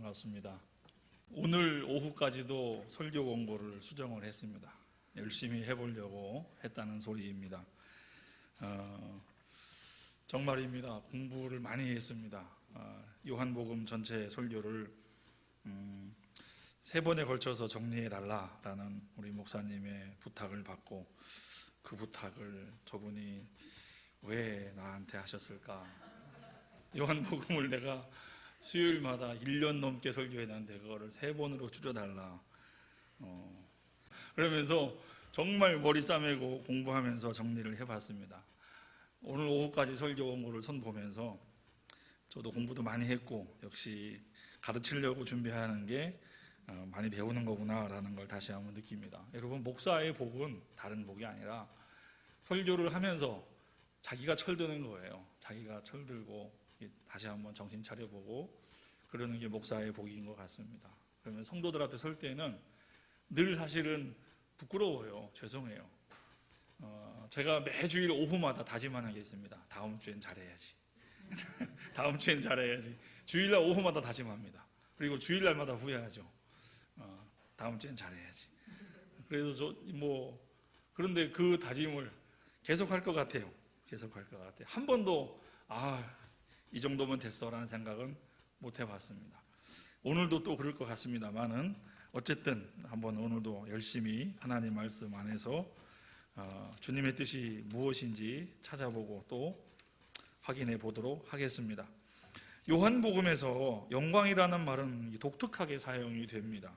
반갑습니다. 오늘 오후까지도 설교 원고를 수정을 했습니다. 열심히 해보려고 했다는 소리입니다. 정말입니다. 공부를 많이 했습니다. 요한복음 전체 설교를 3번에 걸쳐서 정리해달라라는 우리 목사님의 부탁을 받고, 그 부탁을 저분이 왜 나한테 하셨을까? 요한복음을 내가 수요일마다 1년 넘게 설교했는데 그거를 3번으로 줄여달라. 그러면서 정말 머리 싸매고 공부하면서 정리를 해봤습니다. 오늘 오후까지 설교 원고를 손보면서 저도 공부도 많이 했고, 역시 가르치려고 준비하는 게 많이 배우는 거구나 라는 걸 다시 한번 느낍니다. 여러분, 목사의 복은 다른 복이 아니라 설교를 하면서 자기가 철드는 거예요. 자기가 철들고 다시 한번 정신 차려보고 그러는 게 목사의 복인 것 같습니다. 그러면 성도들 앞에 설 때는 늘 사실은 부끄러워요. 죄송해요. 제가 매주일 오후마다 다짐하는 게 있습니다. 다음 주엔 잘해야지. 다음 주엔 잘해야지. 주일날 오후마다 다짐합니다. 그리고 주일날마다 후회하죠. 다음 주엔 잘해야지. 그래서 그런데 그 다짐을 계속할 것 같아요. 계속할 것 같아요. 한 번도 이 정도면 됐어라는 생각은 못 해봤습니다. 오늘도 또 그럴 것 같습니다만은 어쨌든 한번 오늘도 열심히 하나님 말씀 안에서 주님의 뜻이 무엇인지 찾아보고 또 확인해 보도록 하겠습니다. 요한복음에서 영광이라는 말은 독특하게 사용이 됩니다.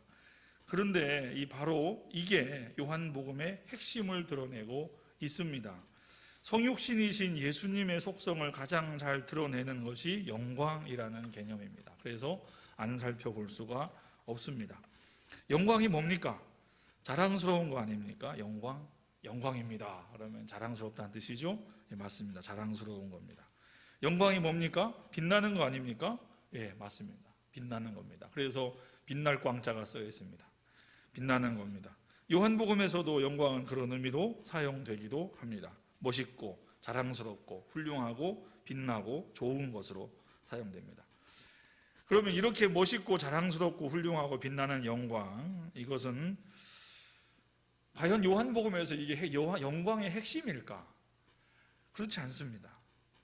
그런데 바로 이게 요한복음의 핵심을 드러내고 있습니다. 성육신이신 예수님의 속성을 가장 잘 드러내는 것이 영광이라는 개념입니다. 그래서 안 살펴볼 수가 없습니다. 영광이 뭡니까? 자랑스러운 거 아닙니까? 영광입니다. 그러면 자랑스럽다는 뜻이죠? 예, 맞습니다. 자랑스러운 겁니다. 영광이 뭡니까? 빛나는 거 아닙니까? 예, 맞습니다. 빛나는 겁니다. 그래서 빛날 광자가 쓰여 있습니다. 빛나는 겁니다. 요한복음에서도 영광은 그런 의미로 사용되기도 합니다. 멋있고 자랑스럽고 훌륭하고 빛나고 좋은 것으로 사용됩니다. 그러면 이렇게 멋있고 자랑스럽고 훌륭하고 빛나는 영광, 이것은 과연 요한복음에서 이게 영광의 핵심일까? 그렇지 않습니다.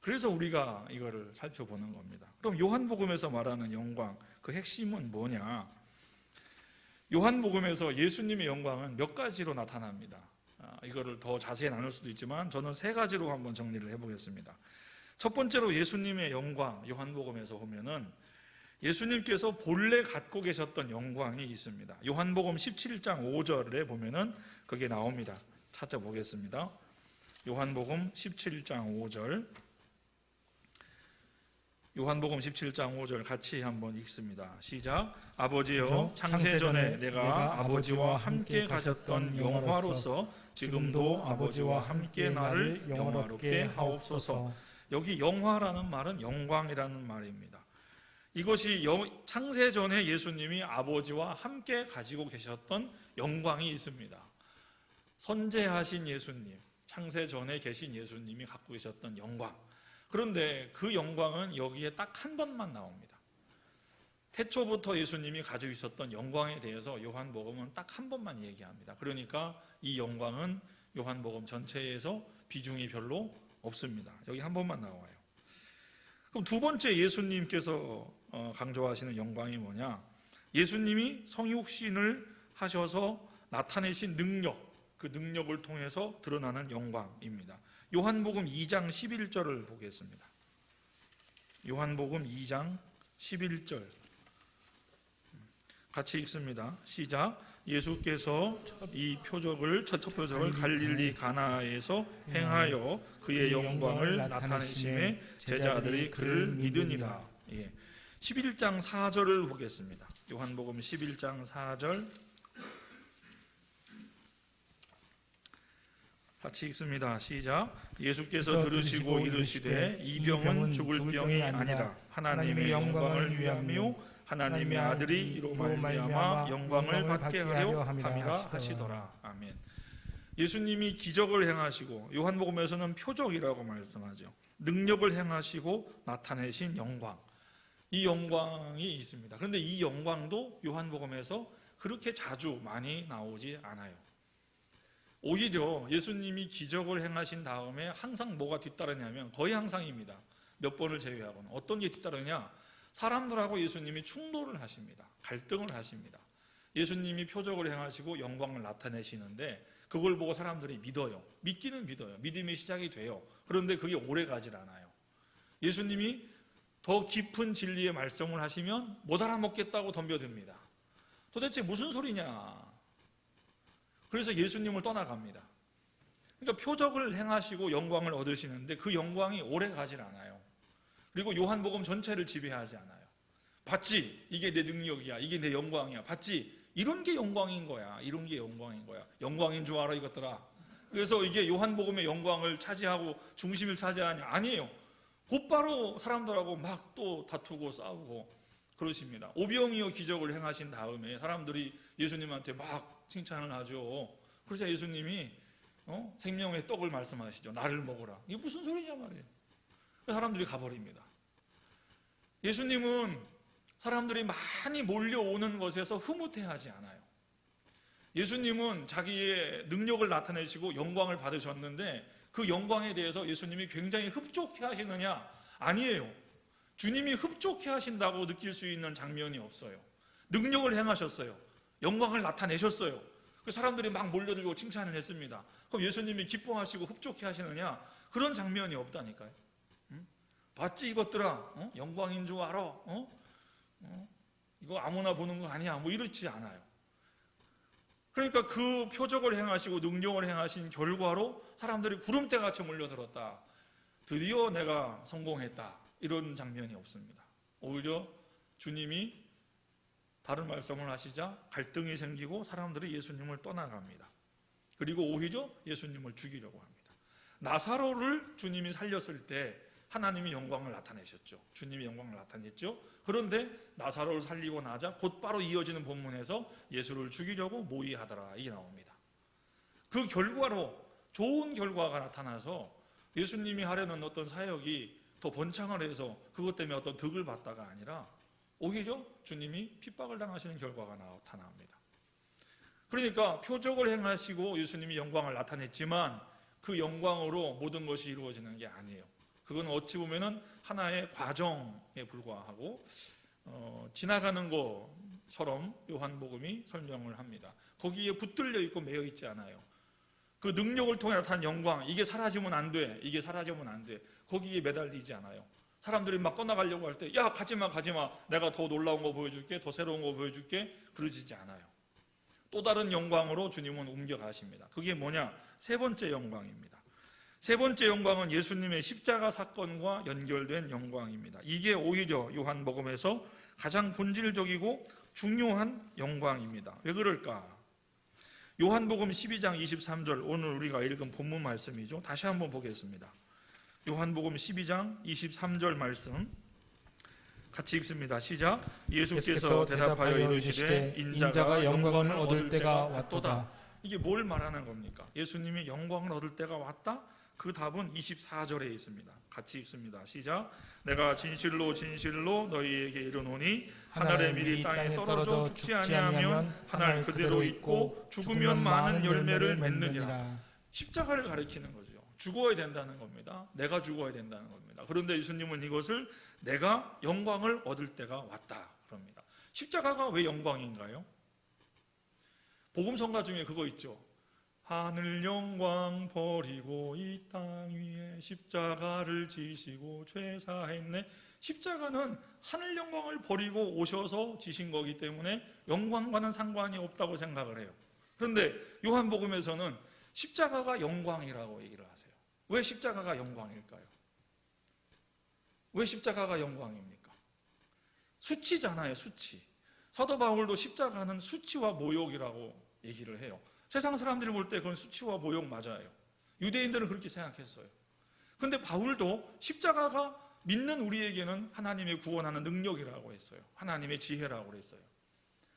그래서 우리가 이거를 살펴보는 겁니다. 그럼 요한복음에서 말하는 영광, 그 핵심은 뭐냐? 요한복음에서 예수님의 영광은 몇 가지로 나타납니다. 이거를 더 자세히 나눌 수도 있지만 저는 3가지로 한번 정리를 해보겠습니다. 첫 번째로 예수님의 영광, 요한복음에서 보면은 예수님께서 본래 갖고 계셨던 영광이 있습니다. 요한복음 17장 5절에 보면은 그게 나옵니다. 찾아보겠습니다. 요한복음 17장 5절. 요한복음 17장 5절 같이 한번 읽습니다. 시작. 아버지여, 창세전에 내가 아버지와 함께 가졌던 영화로서 지금도 아버지와 함께 나를 영화롭게 하옵소서. 여기 영화라는 말은 영광이라는 말입니다. 이것이 창세전에 예수님이 아버지와 함께 가지고 계셨던 영광이 있습니다. 선재하신 예수님, 창세전에 계신 예수님이 갖고 계셨던 영광. 그런데 그 영광은 여기에 딱 한 번만 나옵니다. 태초부터 예수님이 가지고 있었던 영광에 대해서 요한복음은 딱 한 번만 얘기합니다. 그러니까 이 영광은 요한복음 전체에서 비중이 별로 없습니다. 여기 한 번만 나와요. 그럼 두 번째 예수님께서 강조하시는 영광이 뭐냐? 예수님이 성육신을 하셔서 나타내신 능력, 그 능력을 통해서 드러나는 영광입니다. 요한복음 2장 11절을 보겠습니다. 요한복음 2장 11절 같이 읽습니다. 시작. 예수께서 이 첫 표적을 갈릴리 가나에서 행하여 그의 영광을 나타내심에 제자들이 그를 믿으니라. 11장 4절을 보겠습니다. 요한복음 11장 4절 같이 읽습니다. 시작. 예수께서 들으시고 이르시되 이 병은 죽을 병이 아니라 하나님의 영광을 위함이요 하나님의 아들이 이로 말미암아 영광을 받게 하려 함이라 하시더라. 아멘. 예수님이 기적을 행하시고 요한복음에서는 표적이라고 말씀하죠. 능력을 행하시고 나타내신 영광. 이 영광이 있습니다. 그런데 이 영광도 요한복음에서 그렇게 자주 많이 나오지 않아요. 오히려 예수님이 기적을 행하신 다음에 항상 뭐가 뒤따르냐면, 거의 항상입니다. 몇 번을 제외하고는. 어떤 게 뒤따르냐? 사람들하고 예수님이 충돌을 하십니다. 갈등을 하십니다. 예수님이 표적을 행하시고 영광을 나타내시는데 그걸 보고 사람들이 믿어요. 믿기는 믿어요. 믿음의 시작이 돼요. 그런데 그게 오래 가질 않아요. 예수님이 더 깊은 진리의 말씀을 하시면 못 알아먹겠다고 덤벼듭니다. 도대체 무슨 소리냐? 그래서 예수님을 떠나갑니다. 그러니까 표적을 행하시고 영광을 얻으시는데 그 영광이 오래 가질 않아요. 그리고 요한복음 전체를 지배하지 않아요. 봤지? 이게 내 능력이야. 이게 내 영광이야. 봤지? 이런 게 영광인 거야. 이런 게 영광인 거야. 영광인 줄 알아 이것들아. 그래서 이게 요한복음의 영광을 차지하고 중심을 차지하냐? 아니에요. 곧바로 사람들하고 막 또 다투고 싸우고 그러십니다. 오병이어 기적을 행하신 다음에 사람들이 예수님한테 막 칭찬을 하죠. 그래서 예수님이 생명의 떡을 말씀하시죠. 나를 먹으라. 이게 무슨 소리냐 말이에요. 사람들이 가버립니다. 예수님은 사람들이 많이 몰려오는 것에서 흐뭇해하지 않아요. 예수님은 자기의 능력을 나타내시고 영광을 받으셨는데 그 영광에 대해서 예수님이 굉장히 흡족해 하시느냐? 아니에요. 주님이 흡족해 하신다고 느낄 수 있는 장면이 없어요. 능력을 행하셨어요. 영광을 나타내셨어요. 그 사람들이 막 몰려들고 칭찬을 했습니다. 그럼 예수님이 기뻐하시고 흡족해 하시느냐? 그런 장면이 없다니까요. 봤지 이것들아? 영광인 줄 알아? 이거 아무나 보는 거 아니야. 뭐 이렇지 않아요. 그러니까 그 표적을 행하시고 능력을 행하신 결과로 사람들이 구름대같이 몰려들었다. 드디어 내가 성공했다. 이런 장면이 없습니다. 오히려 주님이 다른 말씀을 하시자 갈등이 생기고 사람들이 예수님을 떠나갑니다. 그리고 오히려 예수님을 죽이려고 합니다. 나사로를 주님이 살렸을 때 하나님이 영광을 나타내셨죠. 주님이 영광을 나타냈죠. 그런데 나사로를 살리고 나자 곧바로 이어지는 본문에서 예수를 죽이려고 모의하더라 이게 나옵니다. 그 결과로 좋은 결과가 나타나서 예수님이 하려는 어떤 사역이 더 번창을 해서 그것 때문에 어떤 득을 받다가 아니라 오히려 주님이 핍박을 당하시는 결과가 나타납니다. 그러니까 표적을 행하시고 예수님이 영광을 나타냈지만 그 영광으로 모든 것이 이루어지는 게 아니에요. 그건 어찌 보면은 하나의 과정에 불과하고 지나가는 것처럼 요한복음이 설명을 합니다. 거기에 붙들려 있고 매여 있지 않아요. 그 능력을 통해 나타난 영광, 이게 사라지면 안 돼. 이게 사라지면 안 돼. 거기에 매달리지 않아요. 사람들이 막 떠나가려고 할 때 야 가지마 가지마 내가 더 놀라운 거 보여줄게 더 새로운 거 보여줄게 그러지지 않아요. 또 다른 영광으로 주님은 옮겨가십니다. 그게 뭐냐? 세 번째 영광입니다. 세 번째 영광은 예수님의 십자가 사건과 연결된 영광입니다. 이게 오히려 요한복음에서 가장 본질적이고 중요한 영광입니다. 왜 그럴까? 요한복음 12장 23절 오늘 우리가 읽은 본문 말씀이죠. 다시 한번 보겠습니다. 요한복음 12장 23절 말씀 같이 읽습니다. 시작. 예수께서 대답하여 이르시되 인자가 영광을 얻을 때가 왔도다. 이게 뭘 말하는 겁니까? 예수님이 영광을 얻을 때가 왔다? 그 답은 24절에 있습니다. 같이 읽습니다. 시작. 내가 진실로 진실로 너희에게 이르노니 하늘의 밀이 땅에 떨어져 죽지 아니하면 하늘 그대로 있고 죽으면 많은 열매를 맺느니라. 십자가를 가리키는 거죠. 죽어야 된다는 겁니다. 내가 죽어야 된다는 겁니다. 그런데 예수님은 이것을 내가 영광을 얻을 때가 왔다 그럽니다. 십자가가 왜 영광인가요? 복음성가 중에 그거 있죠. 하늘 영광 버리고 이 땅 위에 십자가를 지시고 죄사했네. 십자가는 하늘 영광을 버리고 오셔서 지신 거기 때문에 영광과는 상관이 없다고 생각을 해요. 그런데 요한복음에서는 십자가가 영광이라고 얘기를 하세요. 왜 십자가가 영광일까요? 왜 십자가가 영광입니까? 수치잖아요, 수치. 사도 바울도 십자가는 수치와 모욕이라고 얘기를 해요. 세상 사람들이 볼 때 그건 수치와 모욕 맞아요. 유대인들은 그렇게 생각했어요. 그런데 바울도 십자가가 믿는 우리에게는 하나님의 구원하는 능력이라고 했어요. 하나님의 지혜라고 했어요.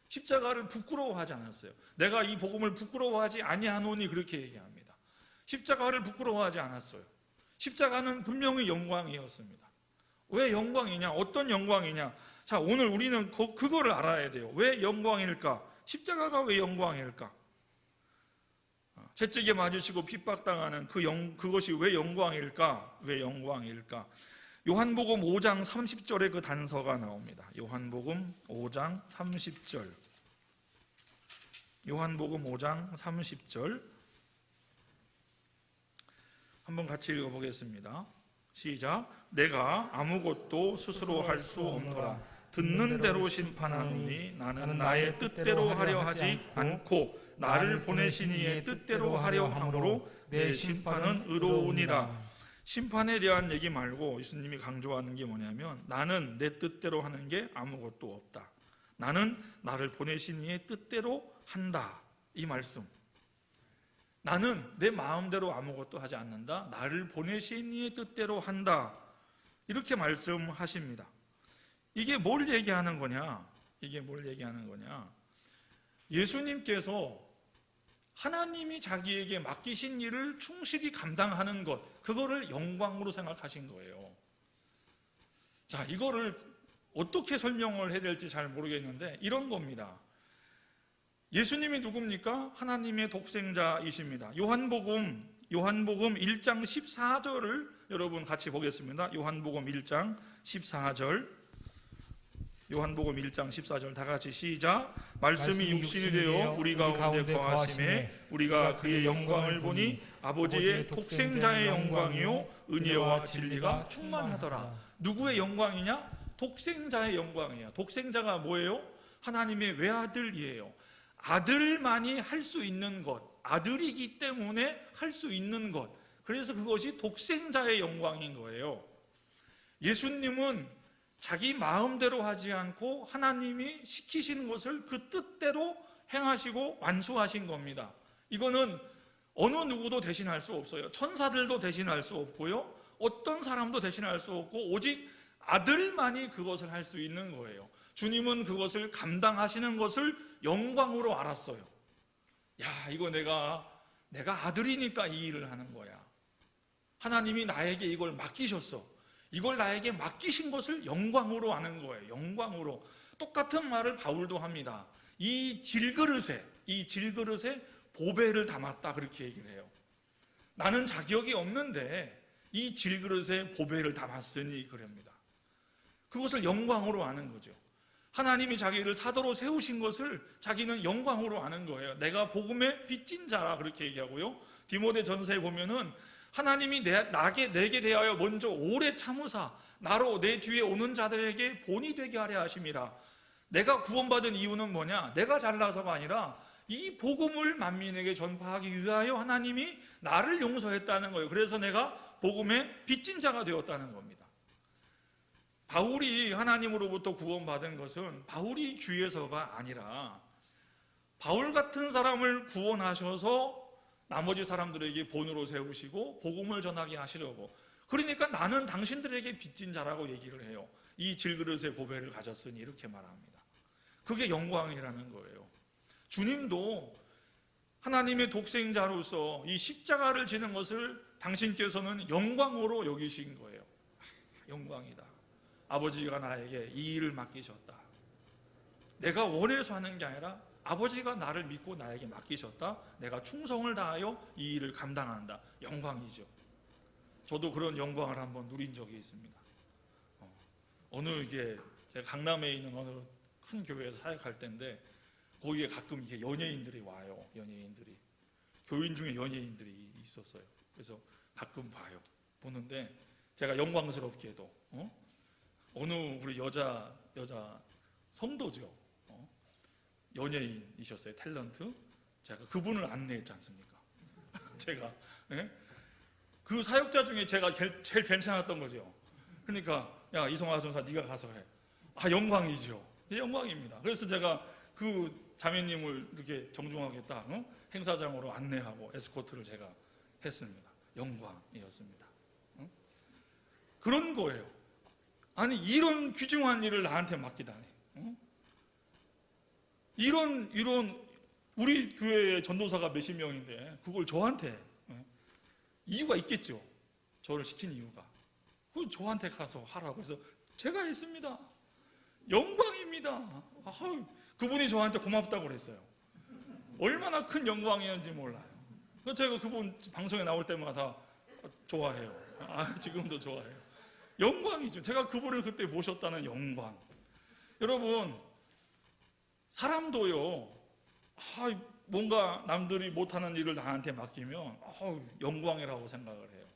십자가를 부끄러워하지 않았어요. 내가 이 복음을 부끄러워하지 아니하노니 그렇게 얘기합니다. 십자가를 부끄러워하지 않았어요. 십자가는 분명히 영광이었습니다. 왜 영광이냐? 어떤 영광이냐? 자, 오늘 우리는 그거를 알아야 돼요. 왜 영광일까? 십자가가 왜 영광일까? 채찍에 맞으시고 핍박당하는 그것이 왜 영광일까? 왜 영광일까? 요한복음 5장 30절에 그 단서가 나옵니다. 요한복음 5장 30절. 요한복음 5장 30절. 한번 같이 읽어보겠습니다. 시작. 내가 아무것도 스스로 할 수 없노라. 듣는 대로 심판하노니 나는 나의 뜻대로 하려 하지 않고 나를 보내신 이의 뜻대로 하려 함으로 내 심판은 의로우니라. 심판에 대한 얘기 말고 예수님이 강조하는 게 뭐냐면 나는 내 뜻대로 하는 게 아무것도 없다. 나는 나를 보내신 이의 뜻대로 한다. 이 말씀. 나는 내 마음대로 아무것도 하지 않는다. 나를 보내신 이의 뜻대로 한다. 이렇게 말씀하십니다. 이게 뭘 얘기하는 거냐? 이게 뭘 얘기하는 거냐? 예수님께서 하나님이 자기에게 맡기신 일을 충실히 감당하는 것, 그거를 영광으로 생각하신 거예요. 자, 이거를 어떻게 설명을 해야 될지 잘 모르겠는데 이런 겁니다. 예수님이 누굽니까? 하나님의 독생자이십니다. 요한복음 1장 14절을 여러분 같이 보겠습니다. 요한복음 1장 14절. 요한복음 1장 14절 다 같이 시작. 말씀이 육신이 되어 우리 가운데 거하심에 우리가 그의 영광을 보니 아버지의 독생자의 영광이요 은혜와 진리가 충만하더라. 누구의 영광이냐? 독생자의 영광이에요. 독생자가 뭐예요? 하나님의 외아들이에요. 아들만이 할 수 있는 것, 아들이기 때문에 할 수 있는 것, 그래서 그것이 독생자의 영광인 거예요. 예수님은 자기 마음대로 하지 않고 하나님이 시키신 것을 그 뜻대로 행하시고 완수하신 겁니다. 이거는 어느 누구도 대신할 수 없어요. 천사들도 대신할 수 없고요, 어떤 사람도 대신할 수 없고 오직 아들만이 그것을 할 수 있는 거예요. 주님은 그것을 감당하시는 것을 영광으로 알았어요. 야, 이거 내가 아들이니까 이 일을 하는 거야. 하나님이 나에게 이걸 맡기셨어. 이걸 나에게 맡기신 것을 영광으로 아는 거예요. 영광으로. 똑같은 말을 바울도 합니다. 이 질그릇에 보배를 담았다, 그렇게 얘기를 해요. 나는 자격이 없는데 이 질그릇에 보배를 담았으니 그럽니다. 그것을 영광으로 아는 거죠. 하나님이 자기를 사도로 세우신 것을 자기는 영광으로 아는 거예요. 내가 복음의 빚진 자라, 그렇게 얘기하고요. 디모데전서에 보면은 하나님이 내게 대하여 먼저 오래 참으사 나로 내 뒤에 오는 자들에게 본이 되게 하려 하심이라. 내가 구원받은 이유는 뭐냐? 내가 잘나서가 아니라 이 복음을 만민에게 전파하기 위하여 하나님이 나를 용서했다는 거예요. 그래서 내가 복음의 빚진 자가 되었다는 겁니다. 바울이 하나님으로부터 구원받은 것은 바울이 귀해서가 아니라 바울 같은 사람을 구원하셔서 나머지 사람들에게 본으로 세우시고 복음을 전하게 하시려고. 그러니까 나는 당신들에게 빚진 자라고 얘기를 해요. 이 질그릇의 보배를 가졌으니, 이렇게 말합니다. 그게 영광이라는 거예요. 주님도 하나님의 독생자로서 이 십자가를 지는 것을 당신께서는 영광으로 여기신 거예요. 영광이다. 아버지가 나에게 이 일을 맡기셨다. 내가 원해서 하는 게 아니라 아버지가 나를 믿고 나에게 맡기셨다. 내가 충성을 다하여 이 일을 감당한다. 영광이죠. 저도 그런 영광을 한번 누린 적이 있습니다. 제가 강남에 있는 어느 큰 교회에서 사역할 때인데 거기에 가끔 이렇게 연예인들이 와요. 연예인들이. 교인 중에 연예인들이 있었어요. 그래서 가끔 보는데 제가 영광스럽게도 어느 우리 여자 성도죠. 연예인이셨어요. 탤런트. 제가 그분을 안내했지 않습니까? 제가 그 사역자 중에 제가 제일 괜찮았던 거죠. 그러니까 야, 이성화 전사 네가 가서 해. 영광이죠. 영광입니다. 그래서 제가 그 자매님을 이렇게 정중하게 딱 행사장으로 안내하고 에스코트를 제가 했습니다. 영광이었습니다. 그런 거예요. 아니, 이런 귀중한 일을 나한테 맡기다니. 이런 우리 교회에 전도사가 몇십 명인데 그걸 저한테, 이유가 있겠죠. 저를 시킨 이유가. 그 저한테 가서 하라고 해서 제가 했습니다. 영광입니다. 그분이 저한테 고맙다고 그랬어요. 얼마나 큰 영광이었는지 몰라요. 그래서 제가 그분 방송에 나올 때마다 좋아해요. 지금도 좋아해요. 영광이죠. 제가 그분을 그때 모셨다는 영광. 여러분, 사람도요, 뭔가 남들이 못하는 일을 나한테 맡기면 영광이라고 생각을 해요.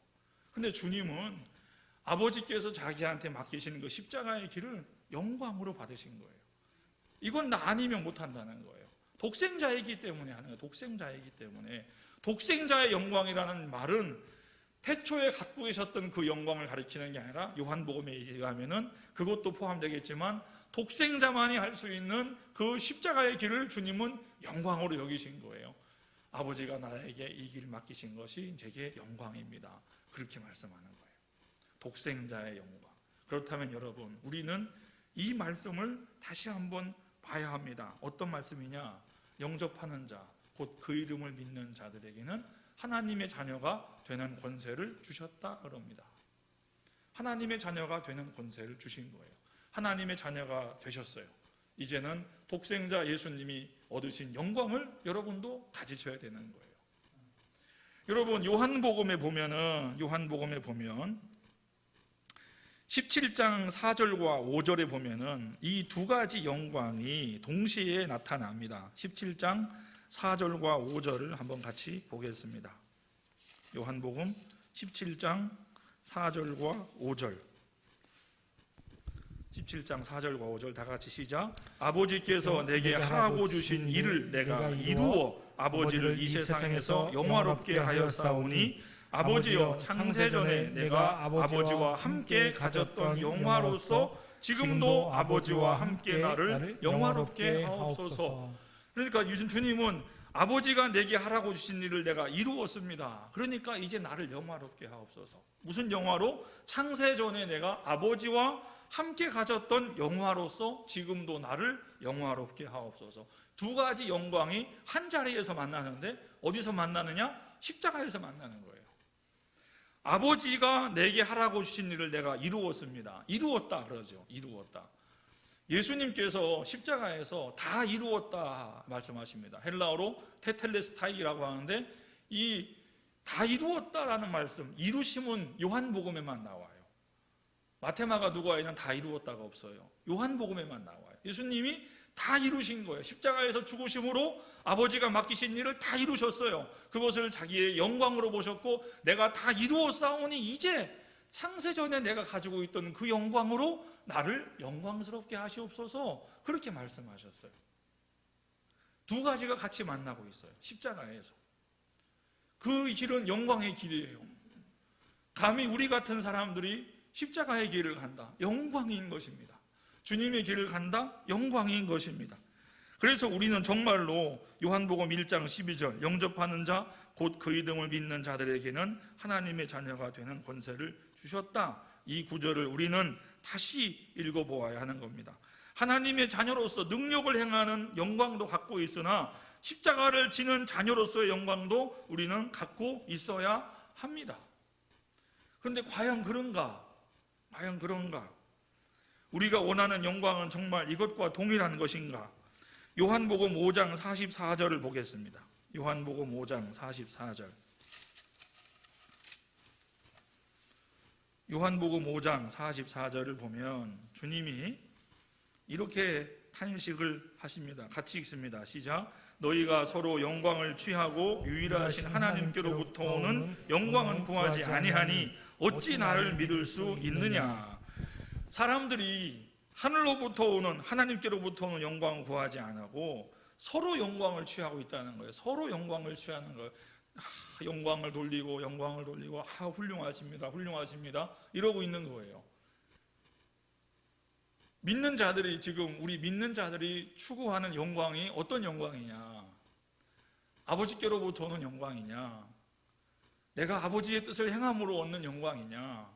근데 주님은 아버지께서 자기한테 맡기시는 그 십자가의 길을 영광으로 받으신 거예요. 이건 나 아니면 못한다는 거예요. 독생자이기 때문에 하는 거예요. 독생자이기 때문에. 독생자의 영광이라는 말은 태초에 갖고 계셨던 그 영광을 가리키는 게 아니라 요한복음에 의하면은 그것도 포함되겠지만 독생자만이 할 수 있는 그 십자가의 길을 주님은 영광으로 여기신 거예요. 아버지가 나에게 이 길 맡기신 것이 제게 영광입니다. 그렇게 말씀하는 거예요. 독생자의 영광. 그렇다면 여러분, 우리는 이 말씀을 다시 한번 봐야 합니다. 어떤 말씀이냐? 영접하는 자, 곧 그 이름을 믿는 자들에게는 하나님의 자녀가 되는 권세를 주셨다 그럽니다. 하나님의 자녀가 되는 권세를 주신 거예요. 하나님의 자녀가 되셨어요. 이제는 독생자 예수님이 얻으신 영광을 여러분도 가지셔야 되는 거예요. 여러분, 요한복음에 보면 17장 4절과 5절에 보면은 이 두 가지 영광이 동시에 나타납니다. 17장 4절과 5절을 한번 같이 보겠습니다. 요한복음 17장 4절과 5절. 17장 4절과 5절 다 같이 시작. 아버지께서 내게 하라고 주신 일을 내가 이루어 아버지를 이 세상에서 영화롭게 하였사오니 아버지여, 창세전에 내가 아버지와 함께 가졌던 영화로서 지금도 아버지와 함께 나를 영화롭게 하옵소서. 그러니까 주님은 아버지가 내게 하라고 주신 일을 내가 이루었습니다. 그러니까 이제 나를 영화롭게 하옵소서. 무슨 영화로? 창세전에 내가 아버지와 함께 가졌던 영화로서 지금도 나를 영화롭게 하옵소서. 두 가지 영광이 한 자리에서 만나는데 어디서 만나느냐? 십자가에서 만나는 거예요. 아버지가 내게 하라고 주신 일을 내가 이루었습니다. 이루었다 그러죠. 이루었다. 예수님께서 십자가에서 다 이루었다 말씀하십니다. 헬라어로 테텔레스타이라고 하는데 이 다 이루었다라는 말씀, 이루심은 요한복음에만 나와요. 마테마가 누가에는 다 이루었다가 없어요. 요한복음에만 나와요. 예수님이 다 이루신 거예요. 십자가에서 죽으심으로 아버지가 맡기신 일을 다 이루셨어요. 그것을 자기의 영광으로 보셨고 내가 다 이루었사오니 이제 창세전에 내가 가지고 있던 그 영광으로 나를 영광스럽게 하시옵소서. 그렇게 말씀하셨어요. 두 가지가 같이 만나고 있어요. 십자가에서. 그 길은 영광의 길이에요. 감히 우리 같은 사람들이 십자가의 길을 간다. 영광인 것입니다. 주님의 길을 간다. 영광인 것입니다. 그래서 우리는 정말로 요한복음 1장 12절 영접하는 자 곧 그 이름을 믿는 자들에게는 하나님의 자녀가 되는 권세를 주셨다. 이 구절을 우리는 다시 읽어보아야 하는 겁니다. 하나님의 자녀로서 능력을 행하는 영광도 갖고 있으나 십자가를 지는 자녀로서의 영광도 우리는 갖고 있어야 합니다. 그런데 과연 그런가? 과연 그런가? 우리가 원하는 영광은 정말 이것과 동일한 것인가? 요한복음 5장 44절을 보겠습니다. 요한복음 5장 44절. 요한복음 5장 44절을 보면 주님이 이렇게 탄식을 하십니다. 같이 읽습니다. 시작. 너희가 서로 영광을 취하고 유일하신 하나님께로부터 오는 영광은 구하지 아니하니 어찌 나를 믿을 수 있느냐. 사람들이 하늘로부터 오는 하나님께로부터 오는 영광을 구하지 않고 서로 영광을 취하고 있다는 거예요. 서로 영광을 취하는 거예요. 영광을 돌리고 훌륭하십니다. 훌륭하십니다. 이러고 있는 거예요. 믿는 자들이 지금 우리 믿는 자들이 추구하는 영광이 어떤 영광이냐? 아버지께로부터 오는 영광이냐? 내가 아버지의 뜻을 행함으로 얻는 영광이냐?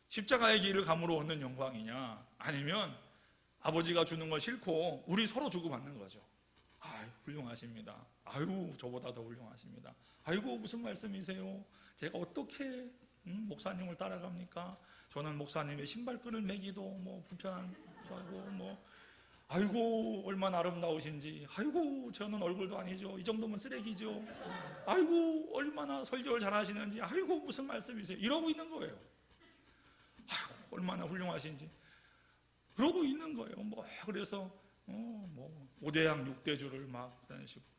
십자가의 길을 감으로 얻는 영광이냐? 아니면 아버지가 주는 걸 싫고 우리 서로 주고받는 거죠. 훌륭하십니다. 아유, 저보다 더 훌륭하십니다. 아이고, 무슨 말씀이세요? 제가 어떻게 목사님을 따라갑니까? 저는 목사님의 신발끈을 매기도 뭐 불편한 줄 알고, 뭐 아이고 얼마나 아름다우신지, 아이고 저는 얼굴도 아니죠, 이 정도면 쓰레기죠, 아이고 얼마나 설교를 잘하시는지, 아이고 무슨 말씀이세요, 이러고 있는 거예요. 아이고 얼마나 훌륭하신지 그러고 있는 거예요. 뭐 그래서 뭐 5대양 6대주를 막 다니시고,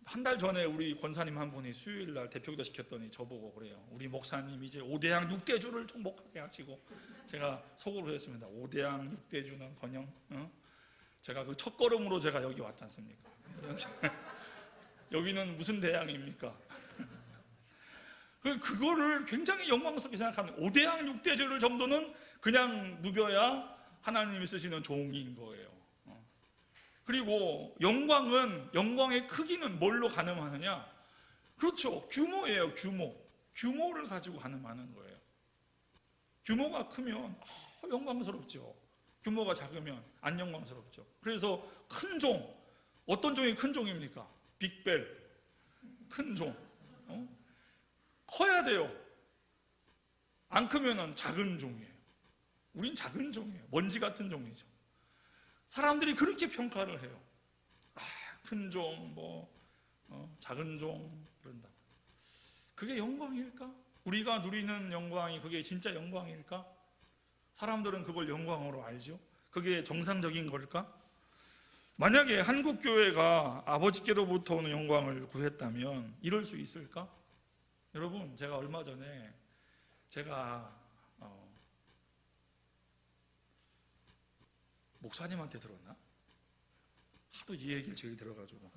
한 달 전에 우리 권사님 한 분이 수요일 날 대표기도 시켰더니 저보고 그래요. 우리 목사님 이제 5대양 6대주를 통목하게 하시고, 제가 속으로 했습니다. 5대양 6대주는 커녕 제가 그 첫 걸음으로 제가 여기 왔지 않습니까? 여기는 무슨 대양입니까? 그거를 굉장히 영광스럽게 생각하는, 5대양 6대주를 정도는 그냥 누벼야 하나님이 쓰시는 종인 거예요. 그리고 영광의 크기는 뭘로 가늠하느냐? 그렇죠, 규모예요. 규모를 가지고 가늠하는 거예요. 규모가 크면 영광스럽죠. 규모가 작으면 안 영광스럽죠. 그래서 큰 종, 어떤 종이 큰 종입니까? 빅벨, 큰 종. 커야 돼요. 안 크면은 작은 종이에요. 우린 작은 종이에요. 먼지 같은 종이죠. 사람들이 그렇게 평가를 해요. 큰 종, 작은 종 그런다. 그게 영광일까? 우리가 누리는 영광이 그게 진짜 영광일까? 사람들은 그걸 영광으로 알죠. 그게 정상적인 걸까? 만약에 한국 교회가 아버지께로부터 오는 영광을 구했다면 이럴 수 있을까? 여러분, 제가 얼마 전에 목사님한테 들었나? 하도 이 얘기를 제일 들어가지고.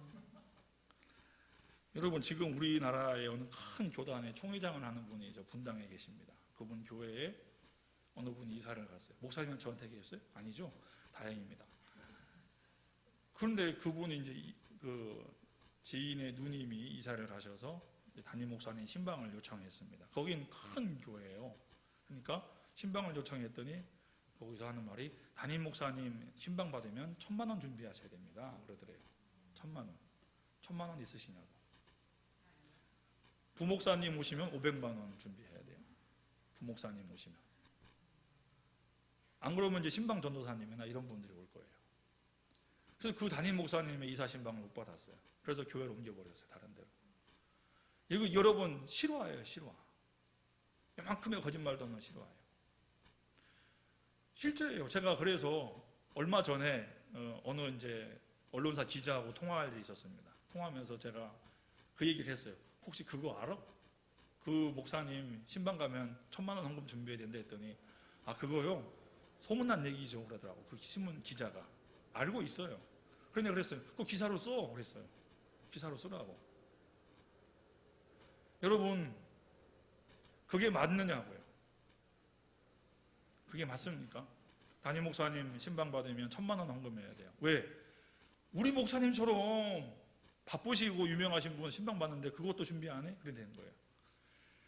여러분, 지금 우리나라의 어느 큰 교단의 총회장을 하는 분이 저 분당에 계십니다. 그분 교회에 어느 분이 이사를 갔어요. 목사님은 저한테 얘기했어요? 아니죠? 다행입니다. 그런데 그분이 이제 그 지인의 누님이 이사를 가셔서 담임 목사님 신방을 요청했습니다. 거긴 큰 교회예요. 그러니까 신방을 요청했더니 거기서 하는 말이, 담임 목사님 신방 받으면 1,000만 원 준비하셔야 됩니다. 그러더래요. 1,000만 원 있으시냐고. 부목사님 오시면 500만 원 준비해야 돼요. 부목사님 오시면. 안 그러면 이제 신방 전도사님이나 이런 분들이 올 거예요. 그래서 그 담임 목사님의 이사 신방을 못 받았어요. 그래서 교회를 옮겨버렸어요. 다른 데로. 이거 여러분 실화예요. 실화. 이만큼의 거짓말도 없는 실화예요. 실제예요. 제가 그래서 얼마 전에 어느 이제 언론사 기자하고 통화할 일이 있었습니다. 통화하면서 제가 그 얘기를 했어요. 혹시 그거 알아? 그 목사님 신방 가면 1,000만 원 헌금 준비해야 된다 했더니, 그거요? 소문난 얘기죠. 그러더라고. 그 신문 기자가. 알고 있어요. 그런데 그랬어요. 그거 기사로 써. 그랬어요. 기사로 쓰라고. 여러분, 그게 맞느냐고요? 그게 맞습니까? 담임 목사님 신방 받으면 1,000만 원 헌금해야 돼요. 왜? 우리 목사님처럼 바쁘시고 유명하신 분 신방 받는데 그것도 준비 안 해? 그래 되는 거예요.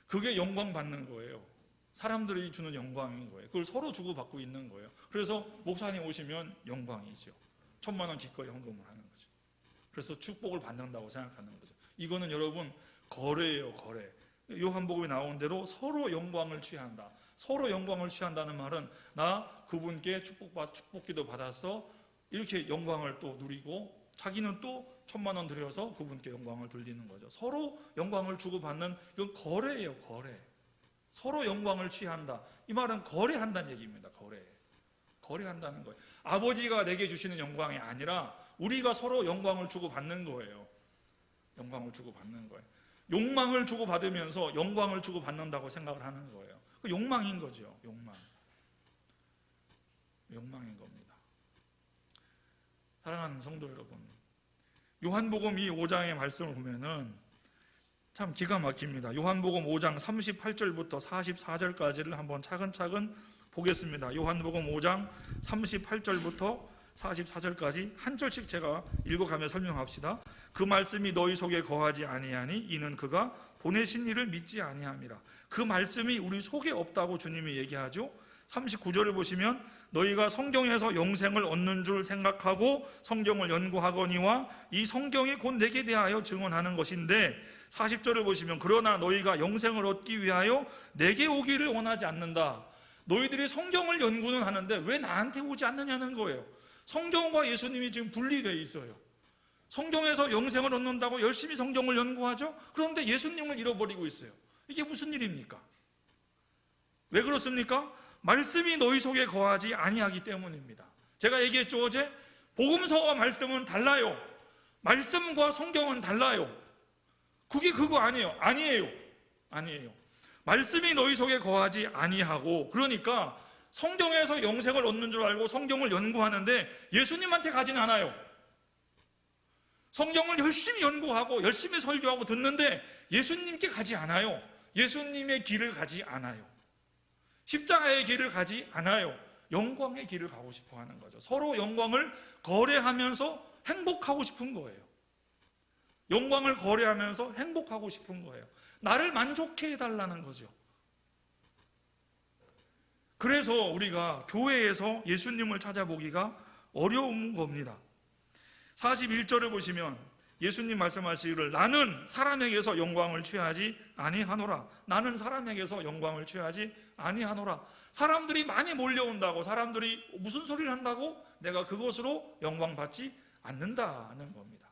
그게 영광 받는 거예요. 사람들이 주는 영광인 거예요. 그걸 서로 주고받고 있는 거예요. 그래서 목사님 오시면 영광이죠. 1,000만 원 기꺼이 헌금을 하는 거죠. 그래서 축복을 받는다고 생각하는 거죠. 이거는 여러분 거래예요, 거래. 요한복음에 나온 대로 서로 영광을 취한다. 서로 영광을 취한다는 말은 나 그분께 축복기도 받아서 이렇게 영광을 또 누리고 자기는 또 1,000만 원 들여서 그분께 영광을 돌리는 거죠. 서로 영광을 주고받는, 이건 거래예요, 거래. 서로 영광을 취한다. 이 말은 거래한다는 얘기입니다. 거래한다는 거예요. 아버지가 내게 주시는 영광이 아니라 우리가 서로 영광을 주고받는 거예요. 영광을 주고받는 거예요. 욕망을 주고받으면서 영광을 주고받는다고 생각을 하는 거예요. 그 욕망인 거죠. 욕망인 겁니다. 사랑하는 성도 여러분, 요한복음 이 5장의 말씀을 보면은 참 기가 막힙니다. 요한복음 5장 38절부터 44절까지를 한번 차근차근 보겠습니다. 요한복음 5장 38절부터 44절까지 한 절씩 제가 읽어가며 설명합시다. 그 말씀이 너희 속에 거하지 아니하니 이는 그가 보내신 이를 믿지 아니함이라. 그 말씀이 우리 속에 없다고 주님이 얘기하죠. 39절을 보시면 너희가 성경에서 영생을 얻는 줄 생각하고 성경을 연구하거니와 이 성경이 곧 내게 대하여 증언하는 것인데, 40절을 보시면 그러나 너희가 영생을 얻기 위하여 내게 오기를 원하지 않는다. 너희들이 성경을 연구는 하는데 왜 나한테 오지 않느냐는 거예요. 성경과 예수님이 지금 분리되어 있어요. 성경에서 영생을 얻는다고 열심히 성경을 연구하죠. 그런데 예수님을 잃어버리고 있어요. 이게 무슨 일입니까? 왜 그렇습니까? 말씀이 너희 속에 거하지 아니하기 때문입니다. 제가 얘기했죠, 어제. 복음서와 말씀은 달라요. 말씀과 성경은 달라요. 그게 그거 아니에요. 아니에요. 말씀이 너희 속에 거하지 아니하고, 그러니까 성경에서 영생을 얻는 줄 알고 성경을 연구하는데 예수님한테 가진 않아요. 성경을 열심히 연구하고 열심히 설교하고 듣는데 예수님께 가지 않아요. 예수님의 길을 가지 않아요. 십자가의 길을 가지 않아요. 영광의 길을 가고 싶어 하는 거죠. 서로 영광을 거래하면서 행복하고 싶은 거예요. 영광을 거래하면서 행복하고 싶은 거예요. 나를 만족해 해달라는 거죠. 그래서 우리가 교회에서 예수님을 찾아보기가 어려운 겁니다. 41절을 보시면 예수님 말씀하시기를 나는 사람에게서 영광을 취하지 아니하노라. 나는 사람에게서 영광을 취하지 아니하노라. 사람들이 많이 몰려온다고, 사람들이 무슨 소리를 한다고 내가 그것으로 영광 받지 않는다는 겁니다.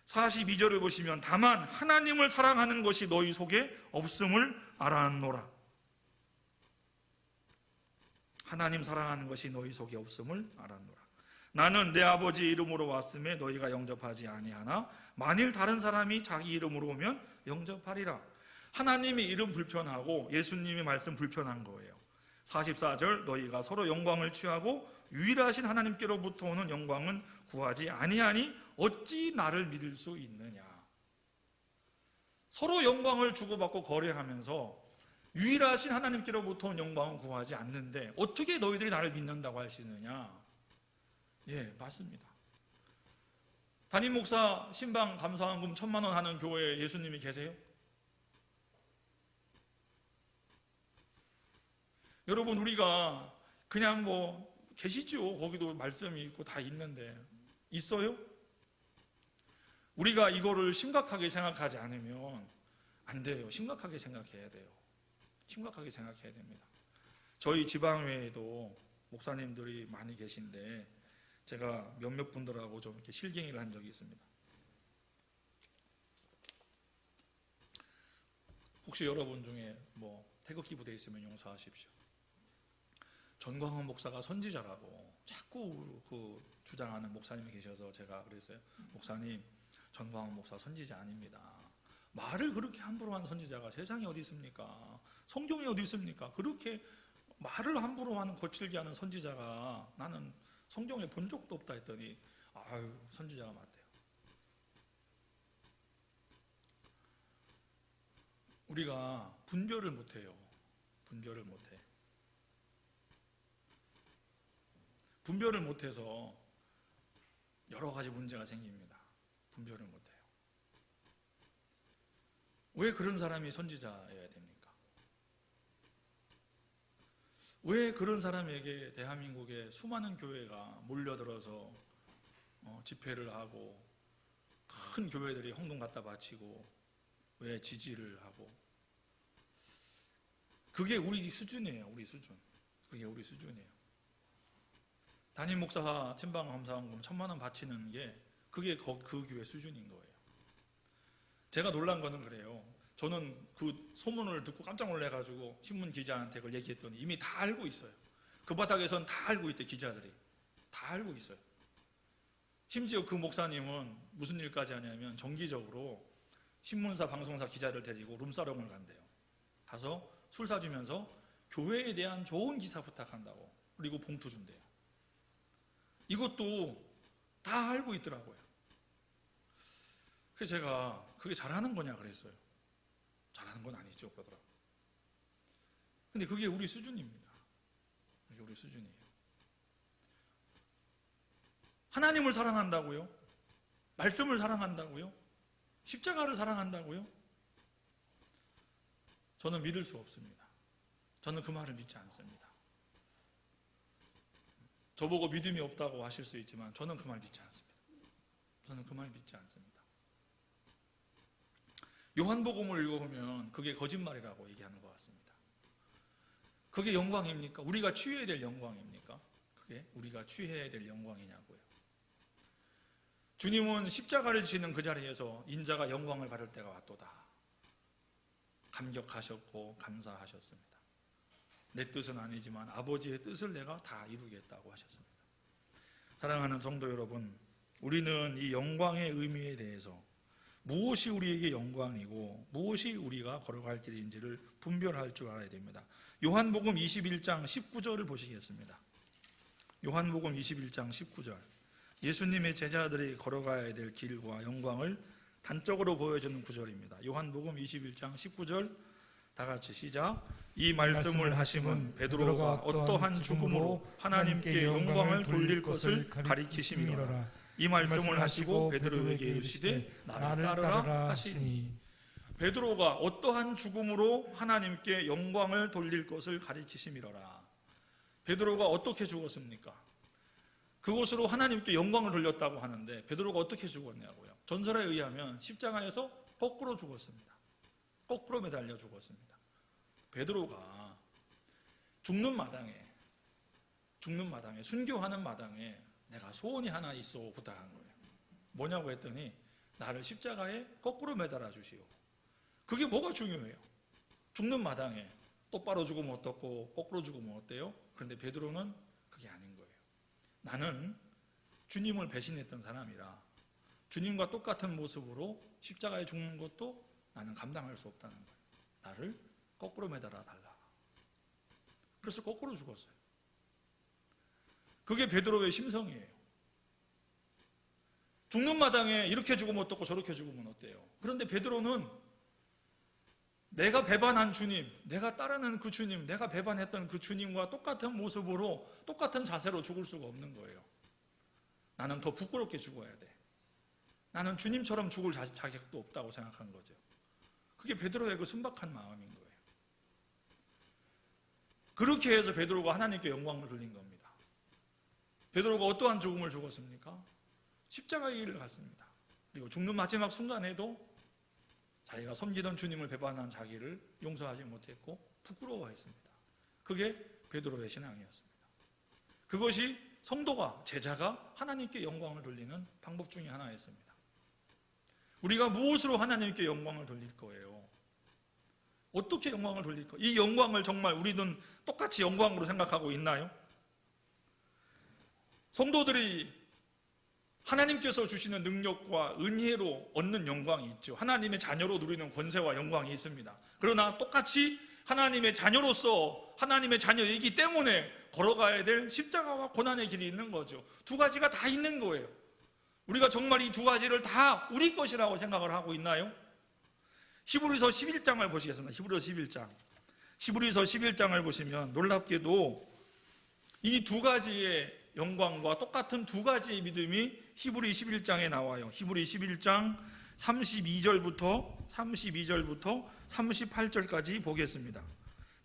42절을 보시면 다만 하나님을 사랑하는 것이 너희 속에 없음을 알았노라. 하나님 사랑하는 것이 너희 속에 없음을 알았노라. 나는 내 아버지 이름으로 왔음에 너희가 영접하지 아니하나 만일 다른 사람이 자기 이름으로 오면 영접하리라. 하나님의 이름 불편하고 예수님의 말씀 불편한 거예요. 44절 너희가 서로 영광을 취하고 유일하신 하나님께로부터 오는 영광은 구하지 아니하니 어찌 나를 믿을 수 있느냐. 서로 영광을 주고받고 거래하면서 유일하신 하나님께로부터 온 영광은 구하지 않는데 어떻게 너희들이 나를 믿는다고 할 수 있느냐. 예, 맞습니다. 담임 목사 신방 감사원금 1,000만 원 하는 교회에 예수님이 계세요? 여러분, 우리가 그냥 뭐 계시죠. 거기도 말씀이 있고 다 있는데 있어요? 우리가 이거를 심각하게 생각하지 않으면 안 돼요. 심각하게 생각해야 돼요. 심각하게 생각해야 됩니다. 저희 지방회에도 목사님들이 많이 계신데 제가 몇몇 분들하고 좀 이렇게 실갱이를 한 적이 있습니다. 혹시 여러분 중에 뭐 태극기 부대에 있으면 용서하십시오. 전광훈 목사가 선지자라고 자꾸 그 주장하는 목사님이 계셔서 제가 그랬어요. 목사님, 전광훈 목사 선지자 아닙니다. 말을 그렇게 함부로 한 선지자가 세상에 어디 있습니까? 성경에 어디 있습니까? 그렇게 말을 함부로 하는 거칠게 하는 선지자가 나는 성경에 본 적도 없다 했더니 아유, 선지자가 맞대요. 우리가 분별을 못해요. 분별을 못해. 분별을 못해서 여러 가지 문제가 생깁니다. 분별을 못해요. 왜 그런 사람이 선지자여야 됩니까? 왜 그런 사람에게 대한민국의 수많은 교회가 몰려들어서 집회를 하고 큰 교회들이 헌금 갖다 바치고 왜 지지를 하고? 그게 우리 수준이에요. 우리 수준. 그게 우리 수준이에요. 담임 목사가 친방 감사원금 1,000만 원 바치는 게 그게 그 교회 수준인 거예요. 제가 놀란 거는 그래요. 저는 그 소문을 듣고 깜짝 놀라가지고 신문 기자한테 그걸 얘기했더니 이미 다 알고 있어요. 그 바닥에선 다 알고 있대. 기자들이 다 알고 있어요. 심지어 그 목사님은 무슨 일까지 하냐면 정기적으로 신문사, 방송사 기자를 데리고 룸사롱을 간대요. 가서 술 사주면서 교회에 대한 좋은 기사 부탁한다고. 그리고 봉투 준대요. 이것도 다 알고 있더라고요. 그래서 제가 그게 잘하는 거냐 그랬어요. 잘하는 건 아니죠, 그러더라고요. 근데 그게 우리 수준입니다. 그게 우리 수준이에요. 하나님을 사랑한다고요? 말씀을 사랑한다고요? 십자가를 사랑한다고요? 저는 믿을 수 없습니다. 저는 그 말을 믿지 않습니다. 저보고 믿음이 없다고 하실 수 있지만 저는 그 말 믿지 않습니다. 저는 그 말 믿지 않습니다. 요한복음을 읽어보면 그게 거짓말이라고 얘기하는 것 같습니다. 그게 영광입니까? 우리가 취해야 될 영광입니까? 그게 우리가 취해야 될 영광이냐고요. 주님은 십자가를 지는 그 자리에서 인자가 영광을 받을 때가 왔도다. 감격하셨고 감사하셨습니다. 내 뜻은 아니지만 아버지의 뜻을 내가 다 이루겠다고 하셨습니다. 사랑하는 성도 여러분, 우리는 이 영광의 의미에 대해서 무엇이 우리에게 영광이고 무엇이 우리가 걸어갈 길인지를 분별할 줄 알아야 됩니다. 요한복음 21장 19절을 보시겠습니다. 요한복음 21장 19절. 예수님의 제자들이 걸어가야 될 길과 영광을 단적으로 보여주는 구절입니다. 요한복음 21장 19절 다 같이 시작. 이 말씀을 하심은 베드로가 어떠한 죽음으로 하나님께 영광을 돌릴 것을 가리키심이로라. 이 말씀을 하시고 베드로에게 이르시되 나를 따르라 하시니. 베드로가 어떠한 죽음으로 하나님께 영광을 돌릴 것을 가리키심이로라. 베드로가 어떻게 죽었습니까? 그것으로 하나님께 영광을 돌렸다고 하는데 베드로가 어떻게 죽었냐고요? 전설에 의하면 십자가에서 거꾸로 죽었습니다. 거꾸로 매달려 죽었습니다. 베드로가 죽는 마당에 순교하는 마당에 내가 소원이 하나 있어 부탁한 거예요. 뭐냐고 했더니 나를 십자가에 거꾸로 매달아 주시오. 그게 뭐가 중요해요? 죽는 마당에 똑바로 죽으면 어떻고 거꾸로 죽으면 어때요? 그런데 베드로는 그게 아닌 거예요. 나는 주님을 배신했던 사람이라 주님과 똑같은 모습으로 십자가에 죽는 것도 나는 감당할 수 없다는 거예요. 나를 거꾸로 매달아 달라. 그래서 거꾸로 죽었어요. 그게 베드로의 심성이에요. 죽는 마당에 이렇게 죽으면 어떻고 저렇게 죽으면 어때요? 그런데 베드로는 내가 배반한 주님, 내가 따르는 그 주님, 내가 배반했던 그 주님과 똑같은 모습으로 똑같은 자세로 죽을 수가 없는 거예요. 나는 더 부끄럽게 죽어야 돼. 나는 주님처럼 죽을 자격도 없다고 생각한 거죠. 그게 베드로의 그 순박한 마음인 거예요. 그렇게 해서 베드로가 하나님께 영광을 돌린 겁니다. 베드로가 어떠한 죽음을 죽었습니까? 십자가의 길을 갔습니다. 그리고 죽는 마지막 순간에도 자기가 섬기던 주님을 배반한 자기를 용서하지 못했고 부끄러워했습니다. 그게 베드로의 신앙이었습니다. 그것이 성도가, 제자가 하나님께 영광을 돌리는 방법 중에 하나였습니다. 우리가 무엇으로 하나님께 영광을 돌릴 거예요? 어떻게 영광을 돌릴 거예요? 이 영광을 정말 우리는 똑같이 영광으로 생각하고 있나요? 성도들이 하나님께서 주시는 능력과 은혜로 얻는 영광이 있죠. 하나님의 자녀로 누리는 권세와 영광이 있습니다. 그러나 똑같이 하나님의 자녀로서 하나님의 자녀이기 때문에 걸어가야 될 십자가와 고난의 길이 있는 거죠. 두 가지가 다 있는 거예요. 우리가 정말 이 두 가지를 다 우리 것이라고 생각을 하고 있나요? 히브리서 11장을 보시겠습니다. 히브리서 11장을 보시면 놀랍게도 이 두 가지의 영광과 똑같은 두 가지의 믿음이 히브리 11장에 나와요. 히브리 11장 32절부터 38절까지 보겠습니다.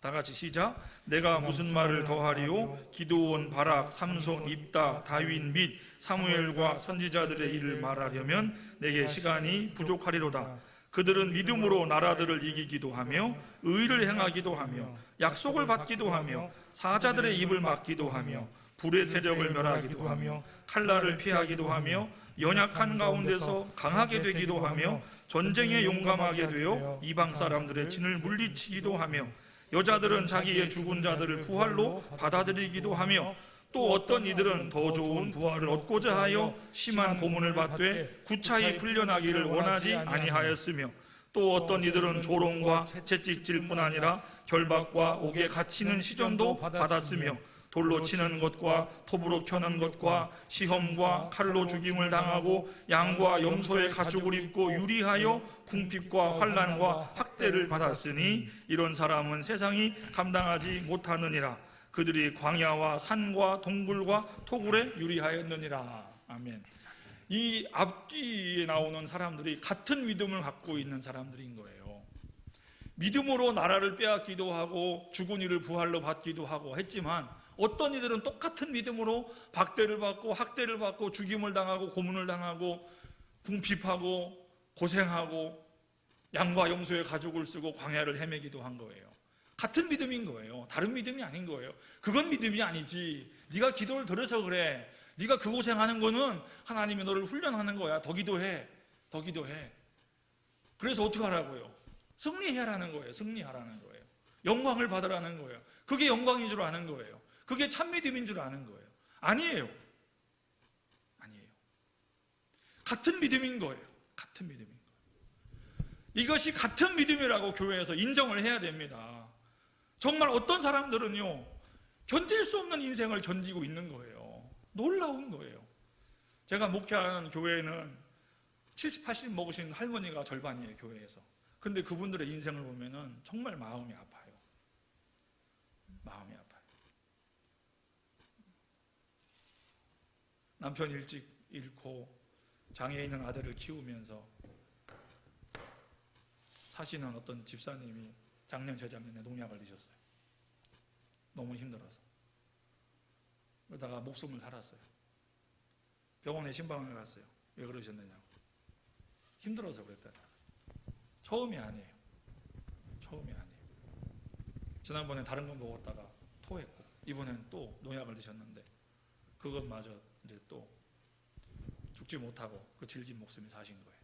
다 같이 시작. 내가 무슨 말을 더하리요? 기드온, 바락, 삼손, 입다, 다윗 및 사무엘과 선지자들의 일을 말하려면 내게 시간이 부족하리로다. 그들은 믿음으로 나라들을 이기기도 하며 의를 행하기도 하며 약속을 받기도 하며 사자들의 입을 막기도 하며 불의 세력을 멸하기도 하며 칼날을 피하기도 하며 연약한 가운데서 강하게 되기도 하며 전쟁에 용감하게 되어 이방 사람들의 진을 물리치기도 하며 여자들은 자기의 죽은 자들을 부활로 받아들이기도 하며 또 어떤 이들은 더 좋은 부활을 얻고자 하여 심한 고문을 받되 구차히 풀려나기를 원하지 아니하였으며 또 어떤 이들은 조롱과 채찍질 뿐 아니라 결박과 옥에 갇히는 시련도 받았으며 돌로 치는 것과 톱으로 켜는 것과 시험과 칼로 죽임을 당하고 양과 염소의 가죽을 입고 유리하여 궁핍과 환난과 학대를 받았으니 이런 사람은 세상이 감당하지 못하느니라. 그들이 광야와 산과 동굴과 토굴에 유리하였느니라. 아멘. 이 앞뒤에 나오는 사람들이 같은 믿음을 갖고 있는 사람들인 거예요. 믿음으로 나라를 빼앗기도 하고 죽은 이를 부활로 받기도 하고 했지만 어떤 이들은 똑같은 믿음으로 박대를 받고 학대를 받고 죽임을 당하고 고문을 당하고 궁핍하고 고생하고 양과 염소의 가죽을 쓰고 광야를 헤매기도 한 거예요. 같은 믿음인 거예요. 다른 믿음이 아닌 거예요. 그건 믿음이 아니지. 네가 기도를 들어서 그래. 네가 그 고생하는 거는 하나님이 너를 훈련하는 거야. 더 기도해. 더 기도해. 그래서 어떻게 하라고요? 승리하라는 거예요. 승리하라는 거예요. 영광을 받으라는 거예요. 그게 영광인 줄 아는 거예요. 그게 참 믿음인 줄 아는 거예요. 아니에요. 아니에요. 같은 믿음인 거예요. 같은 믿음인 거예요. 이것이 같은 믿음이라고 교회에서 인정을 해야 됩니다. 정말 어떤 사람들은요, 견딜 수 없는 인생을 견디고 있는 거예요. 놀라운 거예요. 제가 목회하는 교회에는 70, 80 먹으신 할머니가 절반이에요, 교회에서. 근데 그분들의 인생을 보면은 정말 마음이 아파요. 마음이 아파요. 남편 일찍 잃고 장애 있는 아들을 키우면서 사시는 어떤 집사님이 작년, 재작년에 농약을 드셨어요. 너무 힘들어서. 그러다가 목숨을 살았어요. 병원에 신방을 갔어요. 왜 그러셨느냐고. 힘들어서 그랬다. 처음이 아니에요. 처음이 아니에요. 지난번에 다른 거 먹었다가 토했고, 이번엔 또 농약을 드셨는데, 그것마저 이제 또 죽지 못하고 그 질긴 목숨이 사신 거예요.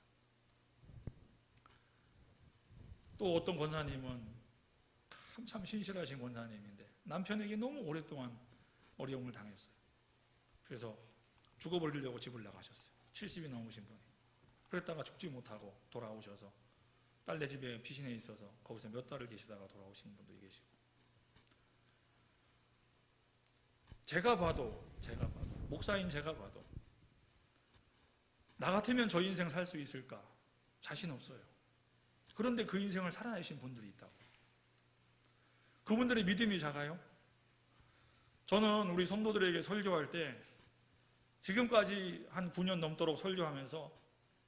또 어떤 권사님은 참 신실하신 권사님인데 남편에게 너무 오랫동안 어려움을 당했어요. 그래서 죽어버리려고 집을 나가셨어요. 70이 넘으신 분이. 그랬다가 죽지 못하고 돌아오셔서 딸네 집에 피신해 있어서 거기서 몇 달을 계시다가 돌아오신 분도 계시고. 제가 봐도 목사인 제가 봐도 나 같으면 저 인생 살 수 있을까? 자신 없어요. 그런데 그 인생을 살아내신 분들이 있다고. 그분들의 믿음이 작아요? 저는 우리 성도들에게 설교할 때 지금까지 한 9년 넘도록 설교하면서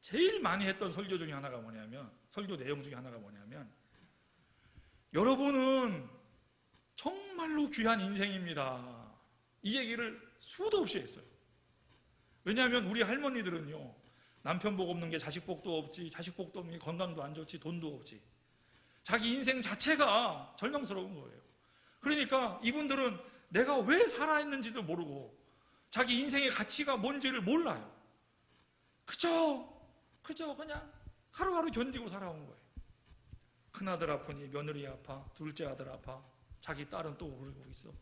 제일 많이 했던 설교 중에 하나가 뭐냐면, 설교 내용 중에 하나가 뭐냐면, 여러분은 정말로 귀한 인생입니다. 이 얘기를 수도 없이 했어요. 왜냐하면 우리 할머니들은요, 남편 복 없는 게 자식 복도 없지, 자식 복도 없는 게 건강도 안 좋지, 돈도 없지. 자기 인생 자체가 절망스러운 거예요. 그러니까 이분들은 내가 왜 살아있는지도 모르고 자기 인생의 가치가 뭔지를 몰라요. 그저 그냥 하루하루 견디고 살아온 거예요. 큰아들 아프니 며느리 아파, 둘째 아들 아파, 자기 딸은 또 울고 있어.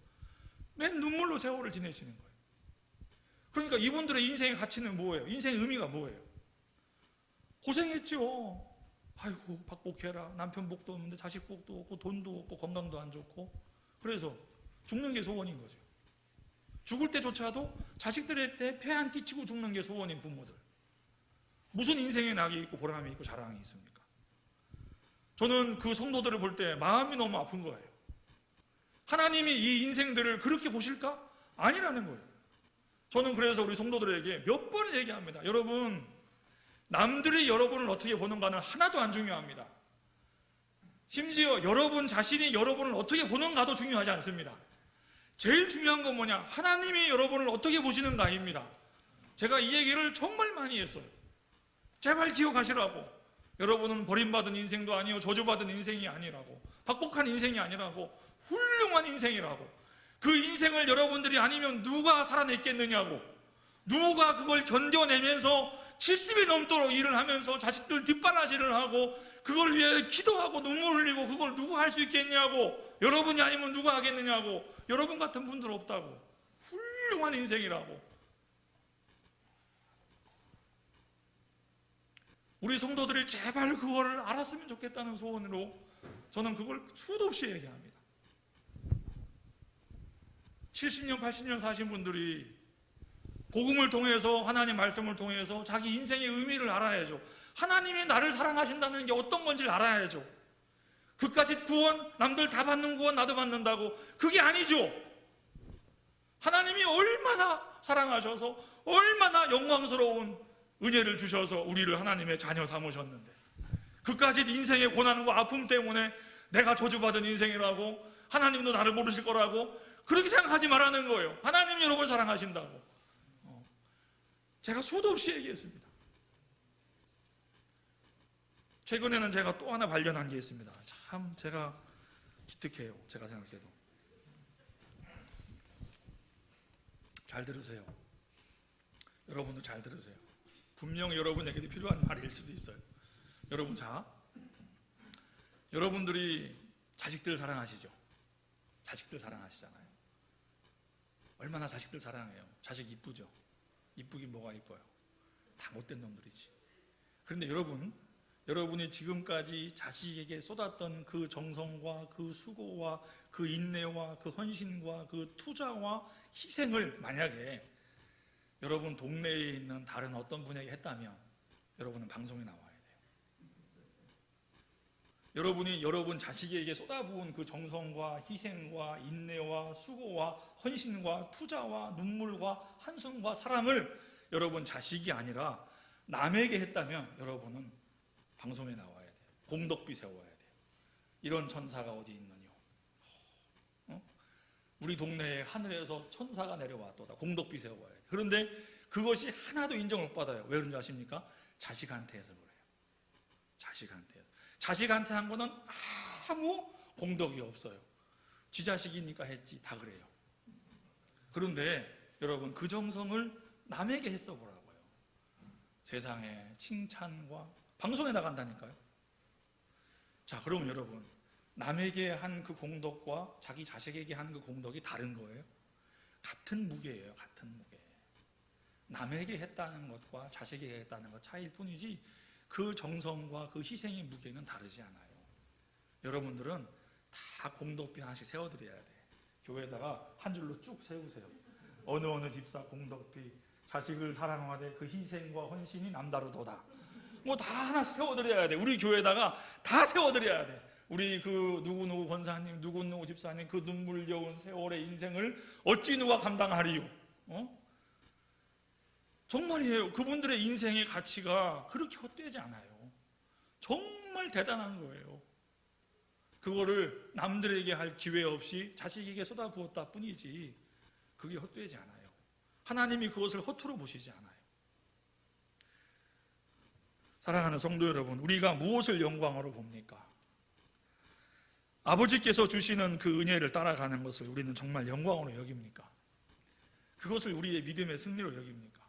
맨 눈물로 세월을 지내시는 거예요. 그러니까 이분들의 인생의 가치는 뭐예요? 인생의 의미가 뭐예요? 고생했죠. 아이고, 박복해라. 남편 복도 없는데 자식 복도 없고 돈도 없고 건강도 안 좋고. 그래서 죽는 게 소원인 거죠. 죽을 때조차도 자식들한테 폐 안 끼치고 죽는 게 소원인 부모들. 무슨 인생에 낙이 있고 보람이 있고 자랑이 있습니까? 저는 그 성도들을 볼 때 마음이 너무 아픈 거예요. 하나님이 이 인생들을 그렇게 보실까? 아니라는 거예요. 저는 그래서 우리 성도들에게 몇 번 얘기합니다. 여러분, 남들이 여러분을 어떻게 보는가는 하나도 안 중요합니다. 심지어 여러분 자신이 여러분을 어떻게 보는가도 중요하지 않습니다. 제일 중요한 건 뭐냐? 하나님이 여러분을 어떻게 보시는가입니다. 제가 이 얘기를 정말 많이 했어요. 제발 기억하시라고. 여러분은 버림받은 인생도 아니요, 저주받은 인생이 아니라고, 박복한 인생이 아니라고, 훌륭한 인생이라고. 그 인생을 여러분들이 아니면 누가 살아냈겠느냐고. 누가 그걸 견뎌내면서 70이 넘도록 일을 하면서 자식들 뒷바라지를 하고 그걸 위해 기도하고 눈물 흘리고 그걸 누가 할 수 있겠냐고. 여러분이 아니면 누가 하겠느냐고. 여러분 같은 분들 없다고. 훌륭한 인생이라고. 우리 성도들이 제발 그걸 알았으면 좋겠다는 소원으로 저는 그걸 수도 없이 얘기합니다. 70년, 80년 사신 분들이 복음을 통해서, 하나님 말씀을 통해서 자기 인생의 의미를 알아야죠. 하나님이 나를 사랑하신다는 게 어떤 건지를 알아야죠. 그까짓 구원, 남들 다 받는 구원 나도 받는다고, 그게 아니죠. 하나님이 얼마나 사랑하셔서 얼마나 영광스러운 은혜를 주셔서 우리를 하나님의 자녀 삼으셨는데, 그까짓 인생의 고난과 아픔 때문에 내가 저주받은 인생이라고, 하나님도 나를 모르실 거라고 그렇게 생각하지 말라는 거예요. 하나님이 여러분을 사랑하신다고. 제가 수도 없이 얘기했습니다. 최근에는 제가 또 하나 발견한 게 있습니다. 참 제가 기특해요. 제가 생각해도. 잘 들으세요. 여러분도 잘 들으세요. 분명히 여러분에게도 필요한 말일 수도 있어요. 여러분, 자, 여러분들이 자식들 사랑하시죠? 자식들 사랑하시잖아요. 얼마나 자식들 사랑해요. 자식 이쁘죠? 이쁘긴 뭐가 이뻐요? 다 못된 놈들이지. 그런데 여러분이 지금까지 자식에게 쏟았던 그 정성과 그 수고와 그 인내와 그 헌신과 그 투자와 희생을 만약에 여러분 동네에 있는 다른 어떤 분에게 했다면 여러분은 방송에 나와야 돼요. 여러분이 여러분 자식에게 쏟아부은 그 정성과 희생과 인내와 수고와 헌신과 투자와 눈물과 한숨과 사랑을 여러분 자식이 아니라 남에게 했다면 여러분은 방송에 나와야 돼요. 공덕비 세워야 돼요. 이런 천사가 어디 있느냐? 우리 동네에 하늘에서 천사가 내려왔도다. 공덕비 세워야 돼요. 그런데 그것이 하나도 인정을 못 받아요. 왜 그런지 아십니까? 자식한테 해서 그래요. 자식한테 한 거는 아무 공덕이 없어요. 지 자식이니까 했지. 다 그래요. 그런데 여러분 그 정성을 남에게 했어 보라고요. 세상에 칭찬과 방송에 나간다니까요. 자, 그럼 여러분 남에게 한 그 공덕과 자기 자식에게 한 그 공덕이 다른 거예요? 같은 무게예요. 같은 무게. 남에게 했다는 것과 자식에게 했다는 것 차이일 뿐이지 그 정성과 그 희생의 무게는 다르지 않아요. 여러분들은 다 공덕비 하나씩 세워드려야 돼. 교회에다가 한 줄로 쭉 세우세요. 어느 집사 공덕비, 자식을 사랑하되 그 희생과 헌신이 남다르도다. 뭐 다 하나씩 세워드려야 돼. 우리 교회에다가 다 세워드려야 돼. 우리 그 누구누구 권사님, 누구누구 집사님 그 눈물겨운 세월의 인생을 어찌 누가 감당하리요? 정말이에요. 그분들의 인생의 가치가 그렇게 헛되지 않아요. 정말 대단한 거예요. 그거를 남들에게 할 기회 없이 자식에게 쏟아부었다 뿐이지 그게 헛되지 않아요. 하나님이 그것을 허투루 보시지 않아요. 사랑하는 성도 여러분, 우리가 무엇을 영광으로 봅니까? 아버지께서 주시는 그 은혜를 따라가는 것을 우리는 정말 영광으로 여깁니까? 그것을 우리의 믿음의 승리로 여깁니까?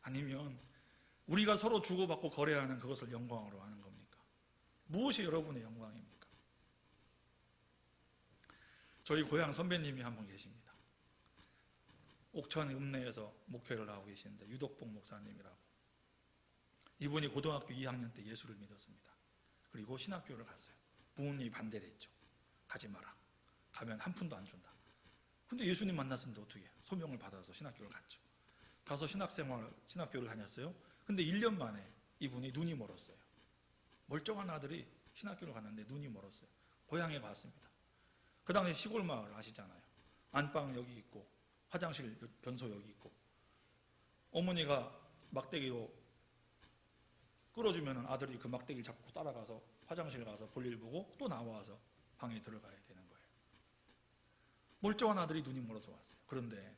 아니면 우리가 서로 주고받고 거래하는 그것을 영광으로 하는 겁니까? 무엇이 여러분의 영광입니까? 저희 고향 선배님이 한 분 계십니다. 옥천 읍내에서 목회를 하고 계시는데 유덕봉 목사님이라고. 이분이 고등학교 2학년 때 예수를 믿었습니다. 그리고 신학교를 갔어요. 부모님이 반대를 했죠. 가지 마라. 가면 한 푼도 안 준다. 근데 예수님 만났는데 어떻게 해요? 소명을 받아서 신학교를 갔죠. 가서 신학교를 다녔어요. 근데 1년 만에 이분이 눈이 멀었어요. 멀쩡한 아들이 신학교를 갔는데 눈이 멀었어요. 고향에 갔습니다. 그 당시 시골 마을 아시잖아요. 안방 여기 있고 화장실 변소 여기 있고 어머니가 막대기로 끌어주면 아들이 그 막대기를 잡고 따라가서 화장실 가서 볼일 보고 또 나와서 방에 들어가야 되는 거예요. 멀쩡한 아들이 눈이 멀어서 왔어요. 그런데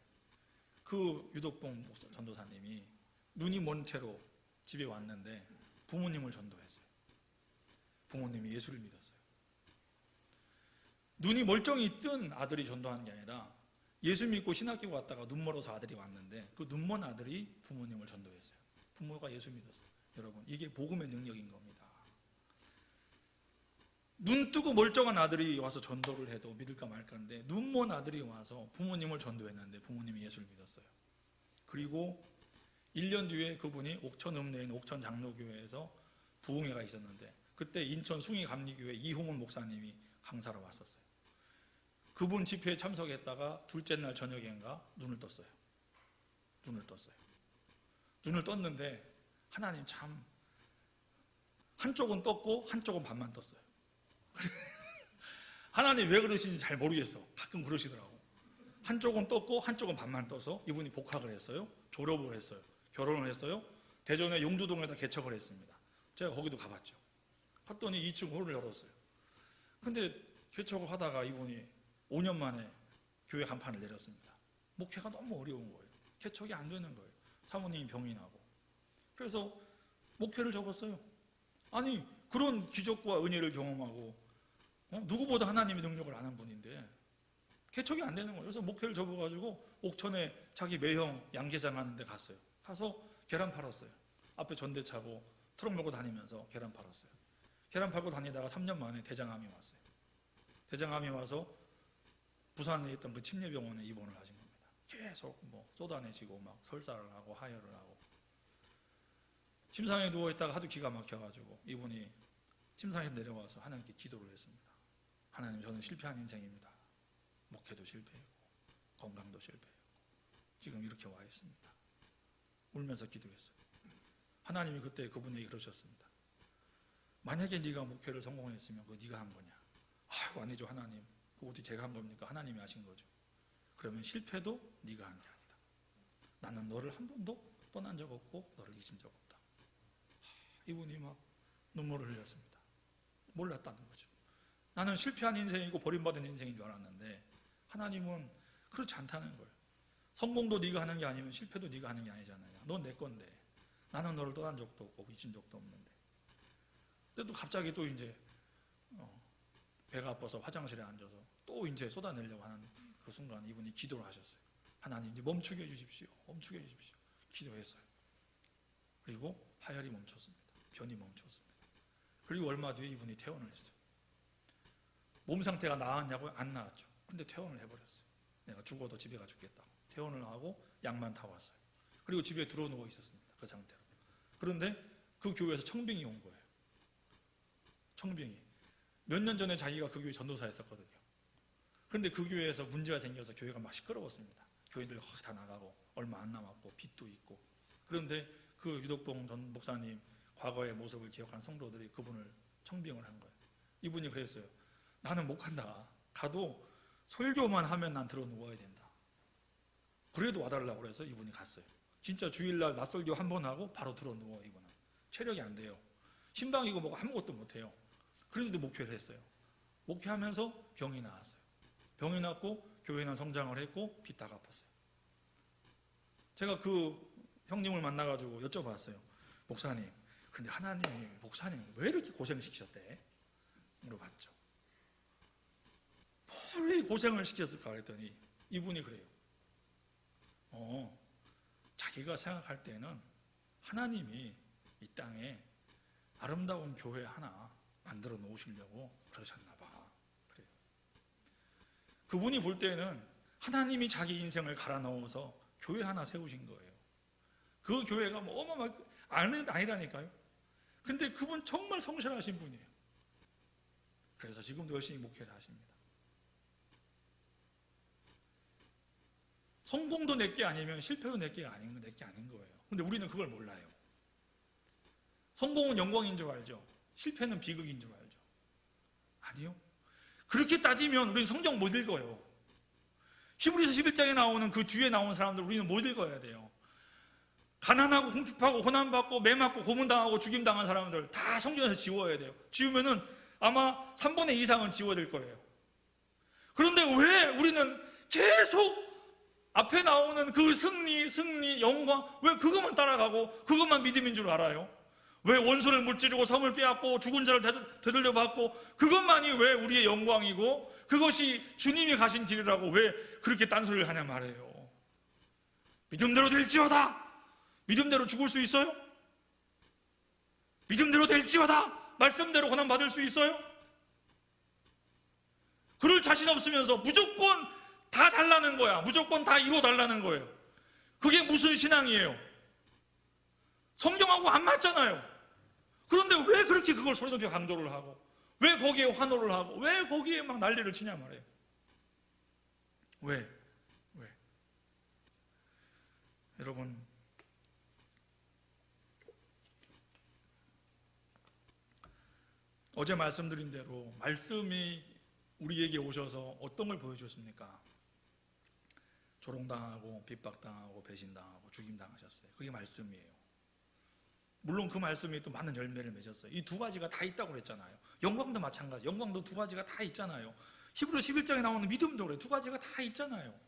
그 유덕봉 전도사님이 눈이 먼 채로 집에 왔는데 부모님을 전도했어요. 부모님이 예수를 믿었어요. 눈이 멀쩡히 뜬 아들이 전도한 게 아니라 예수 믿고 신학교 갔다가 눈 멀어서 아들이 왔는데 그 눈 먼 아들이 부모님을 전도했어요. 부모가 예수 믿었어요. 여러분, 이게 복음의 능력인 겁니다. 눈 뜨고 멀쩡한 아들이 와서 전도를 해도 믿을까 말까인데 눈 먼 아들이 와서 부모님을 전도했는데 부모님이 예수를 믿었어요. 그리고 1년 뒤에 그분이 옥천 읍내에 있는 옥천 장로교회에서 부흥회가 있었는데 그때 인천 숭이감리교회 이홍훈 목사님이 강사로 왔었어요. 그분 집회에 참석했다가 둘째 날 저녁인가 눈을 떴어요. 눈을 떴는데 하나님 참 한쪽은 떴고 한쪽은 반만 떴어요. 하나님 왜 그러시는지 잘 모르겠어. 가끔 그러시더라고. 한쪽은 떴고 한쪽은 반만 떠서 이분이 복학을 했어요. 졸업을 했어요. 결혼을 했어요. 대전의 용두동에다 개척을 했습니다. 제가 거기도 가봤죠. 갔더니 2층 홀을 열었어요. 근데 개척을 하다가 이분이 5년 만에 교회 간판을 내렸습니다. 목회가 너무 어려운 거예요. 개척이 안 되는 거예요. 사모님이 병이 나고. 그래서 목회를 접었어요. 아니 그런 기적과 은혜를 경험하고 누구보다 하나님의 능력을 아는 분인데 개척이 안 되는 거예요. 그래서 목회를 접어가지고 옥천에 자기 매형 양계장 하는 데 갔어요. 가서 계란 팔았어요. 앞에 전대 차고 트럭 몰고 다니면서 계란 팔았어요. 계란 팔고 다니다가 3년 만에 대장암이 왔어요. 대장암이 와서 부산에 있던 그 침례병원에 입원을 하신 겁니다. 계속 쏟아내시고 막 설사를 하고 하혈을 하고 침상에 누워있다가 하도 기가 막혀가지고 이분이 침상에서 내려와서 하나님께 기도를 했습니다. 하나님, 저는 실패한 인생입니다. 목회도 실패했고 건강도 실패했고 지금 이렇게 와 있습니다. 울면서 기도했어요. 하나님이 그때 그분에게 그러셨습니다. 만약에 네가 목회를 성공했으면 그거 네가 한 거냐? 아이고, 아니죠 하나님. 그거 어떻게 제가 한 겁니까? 하나님이 하신 거죠. 그러면 실패도 네가 한 게 아니다. 나는 너를 한 번도 떠난 적 없고 너를 잊은 적 없다. 이분이 막 눈물을 흘렸습니다. 몰랐다는 거죠. 나는 실패한 인생이고 버림받은 인생인 줄 알았는데 하나님은 그렇지 않다는 거예요. 성공도 네가 하는 게 아니면 실패도 네가 하는 게 아니잖아요. 넌 내 건데 나는 너를 떠난 적도 없고 잊은 적도 없는데. 근데 또 갑자기 또 이제 배가 아파서 화장실에 앉아서 또 이제 쏟아내려고 하는 그 순간 이분이 기도를 하셨어요. 하나님, 이제 멈추게 해주십시오. 멈추게 해주십시오. 기도했어요. 그리고 하혈이 멈췄습니다. 변이 멈췄습니다. 그리고 얼마 뒤에 이분이 퇴원을 했어요. 몸 상태가 나았냐고요? 안 나았죠. 근데 퇴원을 해버렸어요. 내가 죽어도 집에 가 죽겠다고 퇴원을 하고 약만 타왔어요. 그리고 집에 들어 누워 있었습니다. 그 상태로. 그런데 그 교회에서 청빙이 온 거예요. 청빙이. 몇 년 전에 자기가 그 교회 전도사 했었거든요. 그런데 그 교회에서 문제가 생겨서 교회가 막 시끄러웠습니다. 교인들 거의 다 나가고 얼마 안 남았고 빚도 있고. 그런데 그 유덕봉 전 목사님 과거의 모습을 기억한 성도들이 그분을 청빙을 한 거예요. 이분이 그랬어요. 나는 못 간다. 가도 설교만 하면 난 들어 누워야 된다. 그래도 와달라고 그래서 이분이 갔어요. 진짜 주일날 낮설교 한 번 하고 바로 들어 누워. 이분은 체력이 안 돼요. 신방이고 뭐고 아무것도 못해요. 그래도 목회를 했어요. 목회하면서 병이 나왔어요. 병이 났고 교회는 성장을 했고 빚 다 갚았어요. 제가 그 형님을 만나가지고 여쭤봤어요. 목사님, 근데 하나님이 목사님 왜 이렇게 고생시키셨대? 물어봤죠. 뭘 고생을 시켰을까 그랬더니 이분이 그래요. 자기가 생각할 때는 하나님이 이 땅에 아름다운 교회 하나 만들어 놓으시려고 그러셨나 봐. 그래요. 그분이 볼 때는 하나님이 자기 인생을 갈아 넣어서 교회 하나 세우신 거예요. 그 교회가 뭐 어마어마하게 아니라니까요. 근데 그분 정말 성실하신 분이에요. 그래서 지금도 열심히 목회를 하십니다. 성공도 내게 아니면 실패도 내게 아닌 거예요. 근데 우리는 그걸 몰라요. 성공은 영광인 줄 알죠. 실패는 비극인 줄 알죠. 아니요. 그렇게 따지면 우리는 성경 못 읽어요. 히브리서 11장에 나오는 그 뒤에 나온 사람들 우리는 못 읽어야 돼요. 가난하고 궁핍하고 고난받고 매맞고 고문당하고 죽임당한 사람들 다 성경에서 지워야 돼요. 지우면은 아마 3분의 2 이상은 지워질 거예요. 그런데 왜 우리는 계속 앞에 나오는 그 승리, 영광, 왜 그것만 따라가고 그것만 믿음인 줄 알아요? 왜 원수를 무찌르고 성을 빼앗고 죽은 자를 되돌려 받고 그것만이 왜 우리의 영광이고 그것이 주님이 가신 길이라고 왜 그렇게 딴소리를 하냐 말이에요. 믿음대로 될지어다. 믿음대로 죽을 수 있어요? 믿음대로 될지어다. 말씀대로 고난받을 수 있어요? 그럴 자신 없으면서 무조건 다 달라는 거야. 무조건 다 이루어 달라는 거예요. 그게 무슨 신앙이에요? 성경하고 안 맞잖아요. 그런데 왜 그렇게 그걸 소리 높여 강조를 하고 왜 거기에 환호를 하고 왜 거기에 막 난리를 치냐 말이에요. 왜? 여러분, 어제 말씀드린 대로 말씀이 우리에게 오셔서 어떤 걸 보여주셨습니까? 조롱당하고 핍박당하고 배신당하고 죽임당하셨어요. 그게 말씀이에요. 물론 그 말씀이 또 많은 열매를 맺었어요. 이 두 가지가 다 있다고 그랬잖아요. 영광도 마찬가지. 영광도 두 가지가 다 있잖아요. 히브리서 11장에 나오는 믿음도 그래. 두 가지가 다 있잖아요.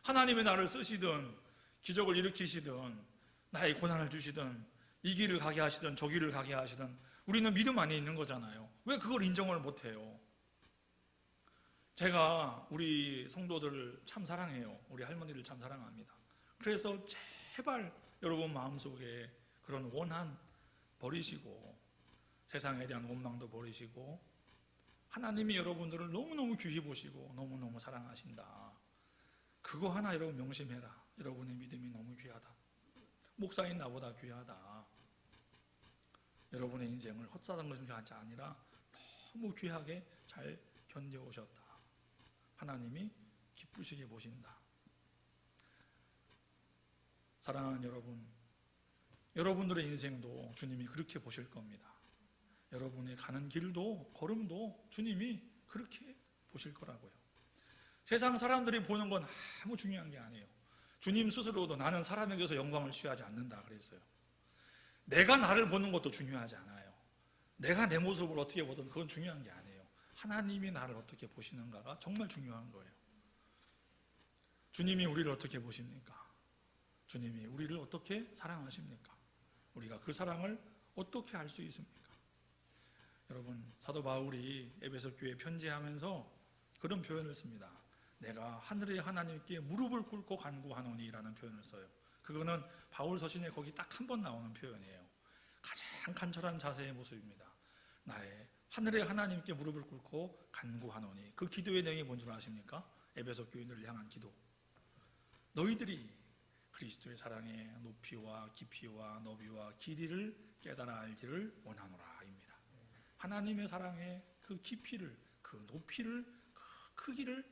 하나님의 나를 쓰시든 기적을 일으키시든 나의 고난을 주시든 이 길을 가게 하시든 저 길을 가게 하시든 우리는 믿음 안에 있는 거잖아요. 왜 그걸 인정을 못해요? 제가 우리 성도들을 참 사랑해요. 우리 할머니를 참 사랑합니다. 그래서 제발 여러분 마음속에 그런 원한 버리시고, 세상에 대한 원망도 버리시고, 하나님이 여러분들을 너무너무 귀히 보시고 너무너무 사랑하신다. 그거 하나 여러분 명심해라. 여러분의 믿음이 너무 귀하다. 목사인 나보다 귀하다. 여러분의 인생을 헛사는 것이 아니라 너무 귀하게 잘 견뎌오셨다. 하나님이 기쁘시게 보신다. 사랑하는 여러분, 여러분들의 인생도 주님이 그렇게 보실 겁니다. 여러분의 가는 길도 걸음도 주님이 그렇게 보실 거라고요. 세상 사람들이 보는 건 아무 중요한 게 아니에요. 주님 스스로도 나는 사람에게서 영광을 취하지 않는다 그랬어요. 내가 나를 보는 것도 중요하지 않아요. 내가 내 모습을 어떻게 보든 그건 중요한 게 아니에요. 하나님이 나를 어떻게 보시는가가 정말 중요한 거예요. 주님이 우리를 어떻게 보십니까? 주님이 우리를 어떻게 사랑하십니까? 우리가 그 사랑을 어떻게 알 수 있습니까? 여러분, 사도 바울이 에베소 교회에 편지하면서 그런 표현을 씁니다. 내가 하늘의 하나님께 무릎을 꿇고 간구하노니라는 표현을 써요. 그거는 바울 서신에 거기 딱 한 번 나오는 표현이에요. 가장 간절한 자세의 모습입니다. 나의 하늘의 하나님께 무릎을 꿇고 간구하노니. 그 기도의 내용이 뭔 줄 아십니까? 에베소 교인들을 향한 기도. 너희들이 그리스도의 사랑의 높이와 깊이와 너비와 길이를 깨달아 알기를 원하노라입니다. 하나님의 사랑의 그 깊이를, 그 높이를, 그 크기를,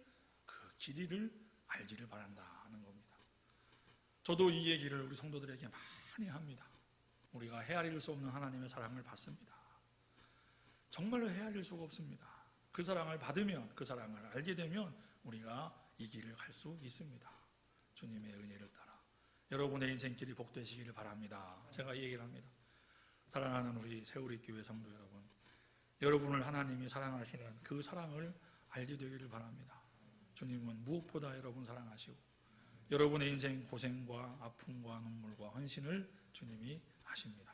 그 길이를 알기를 바란다는 겁니다. 저도 이 얘기를 우리 성도들에게 많이 합니다. 우리가 헤아릴 수 없는 하나님의 사랑을 받습니다. 정말로 헤아릴 수가 없습니다. 그 사랑을 받으면, 그 사랑을 알게 되면 우리가 이 길을 갈 수 있습니다. 주님의 은혜를 따라 여러분의 인생길이 복되시기를 바랍니다. 제가 이 얘기를 합니다. 사랑하는 우리 세우리교회 성도 여러분, 여러분을 하나님이 사랑하시는 그 사랑을 알게 되기를 바랍니다. 주님은 무엇보다 여러분 사랑하시고 여러분의 인생 고생과 아픔과 눈물과 헌신을 주님이 아십니다.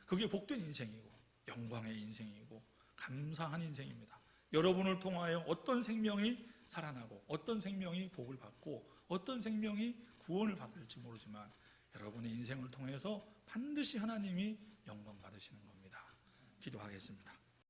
그게 복된 인생이고 영광의 인생이고 감사한 인생입니다. 여러분을 통하여 어떤 생명이 살아나고 어떤 생명이 복을 받고 어떤 생명이 구원을 받을지 모르지만 여러분의 인생을 통해서 반드시 하나님이 영광 받으시는 겁니다. 기도하겠습니다.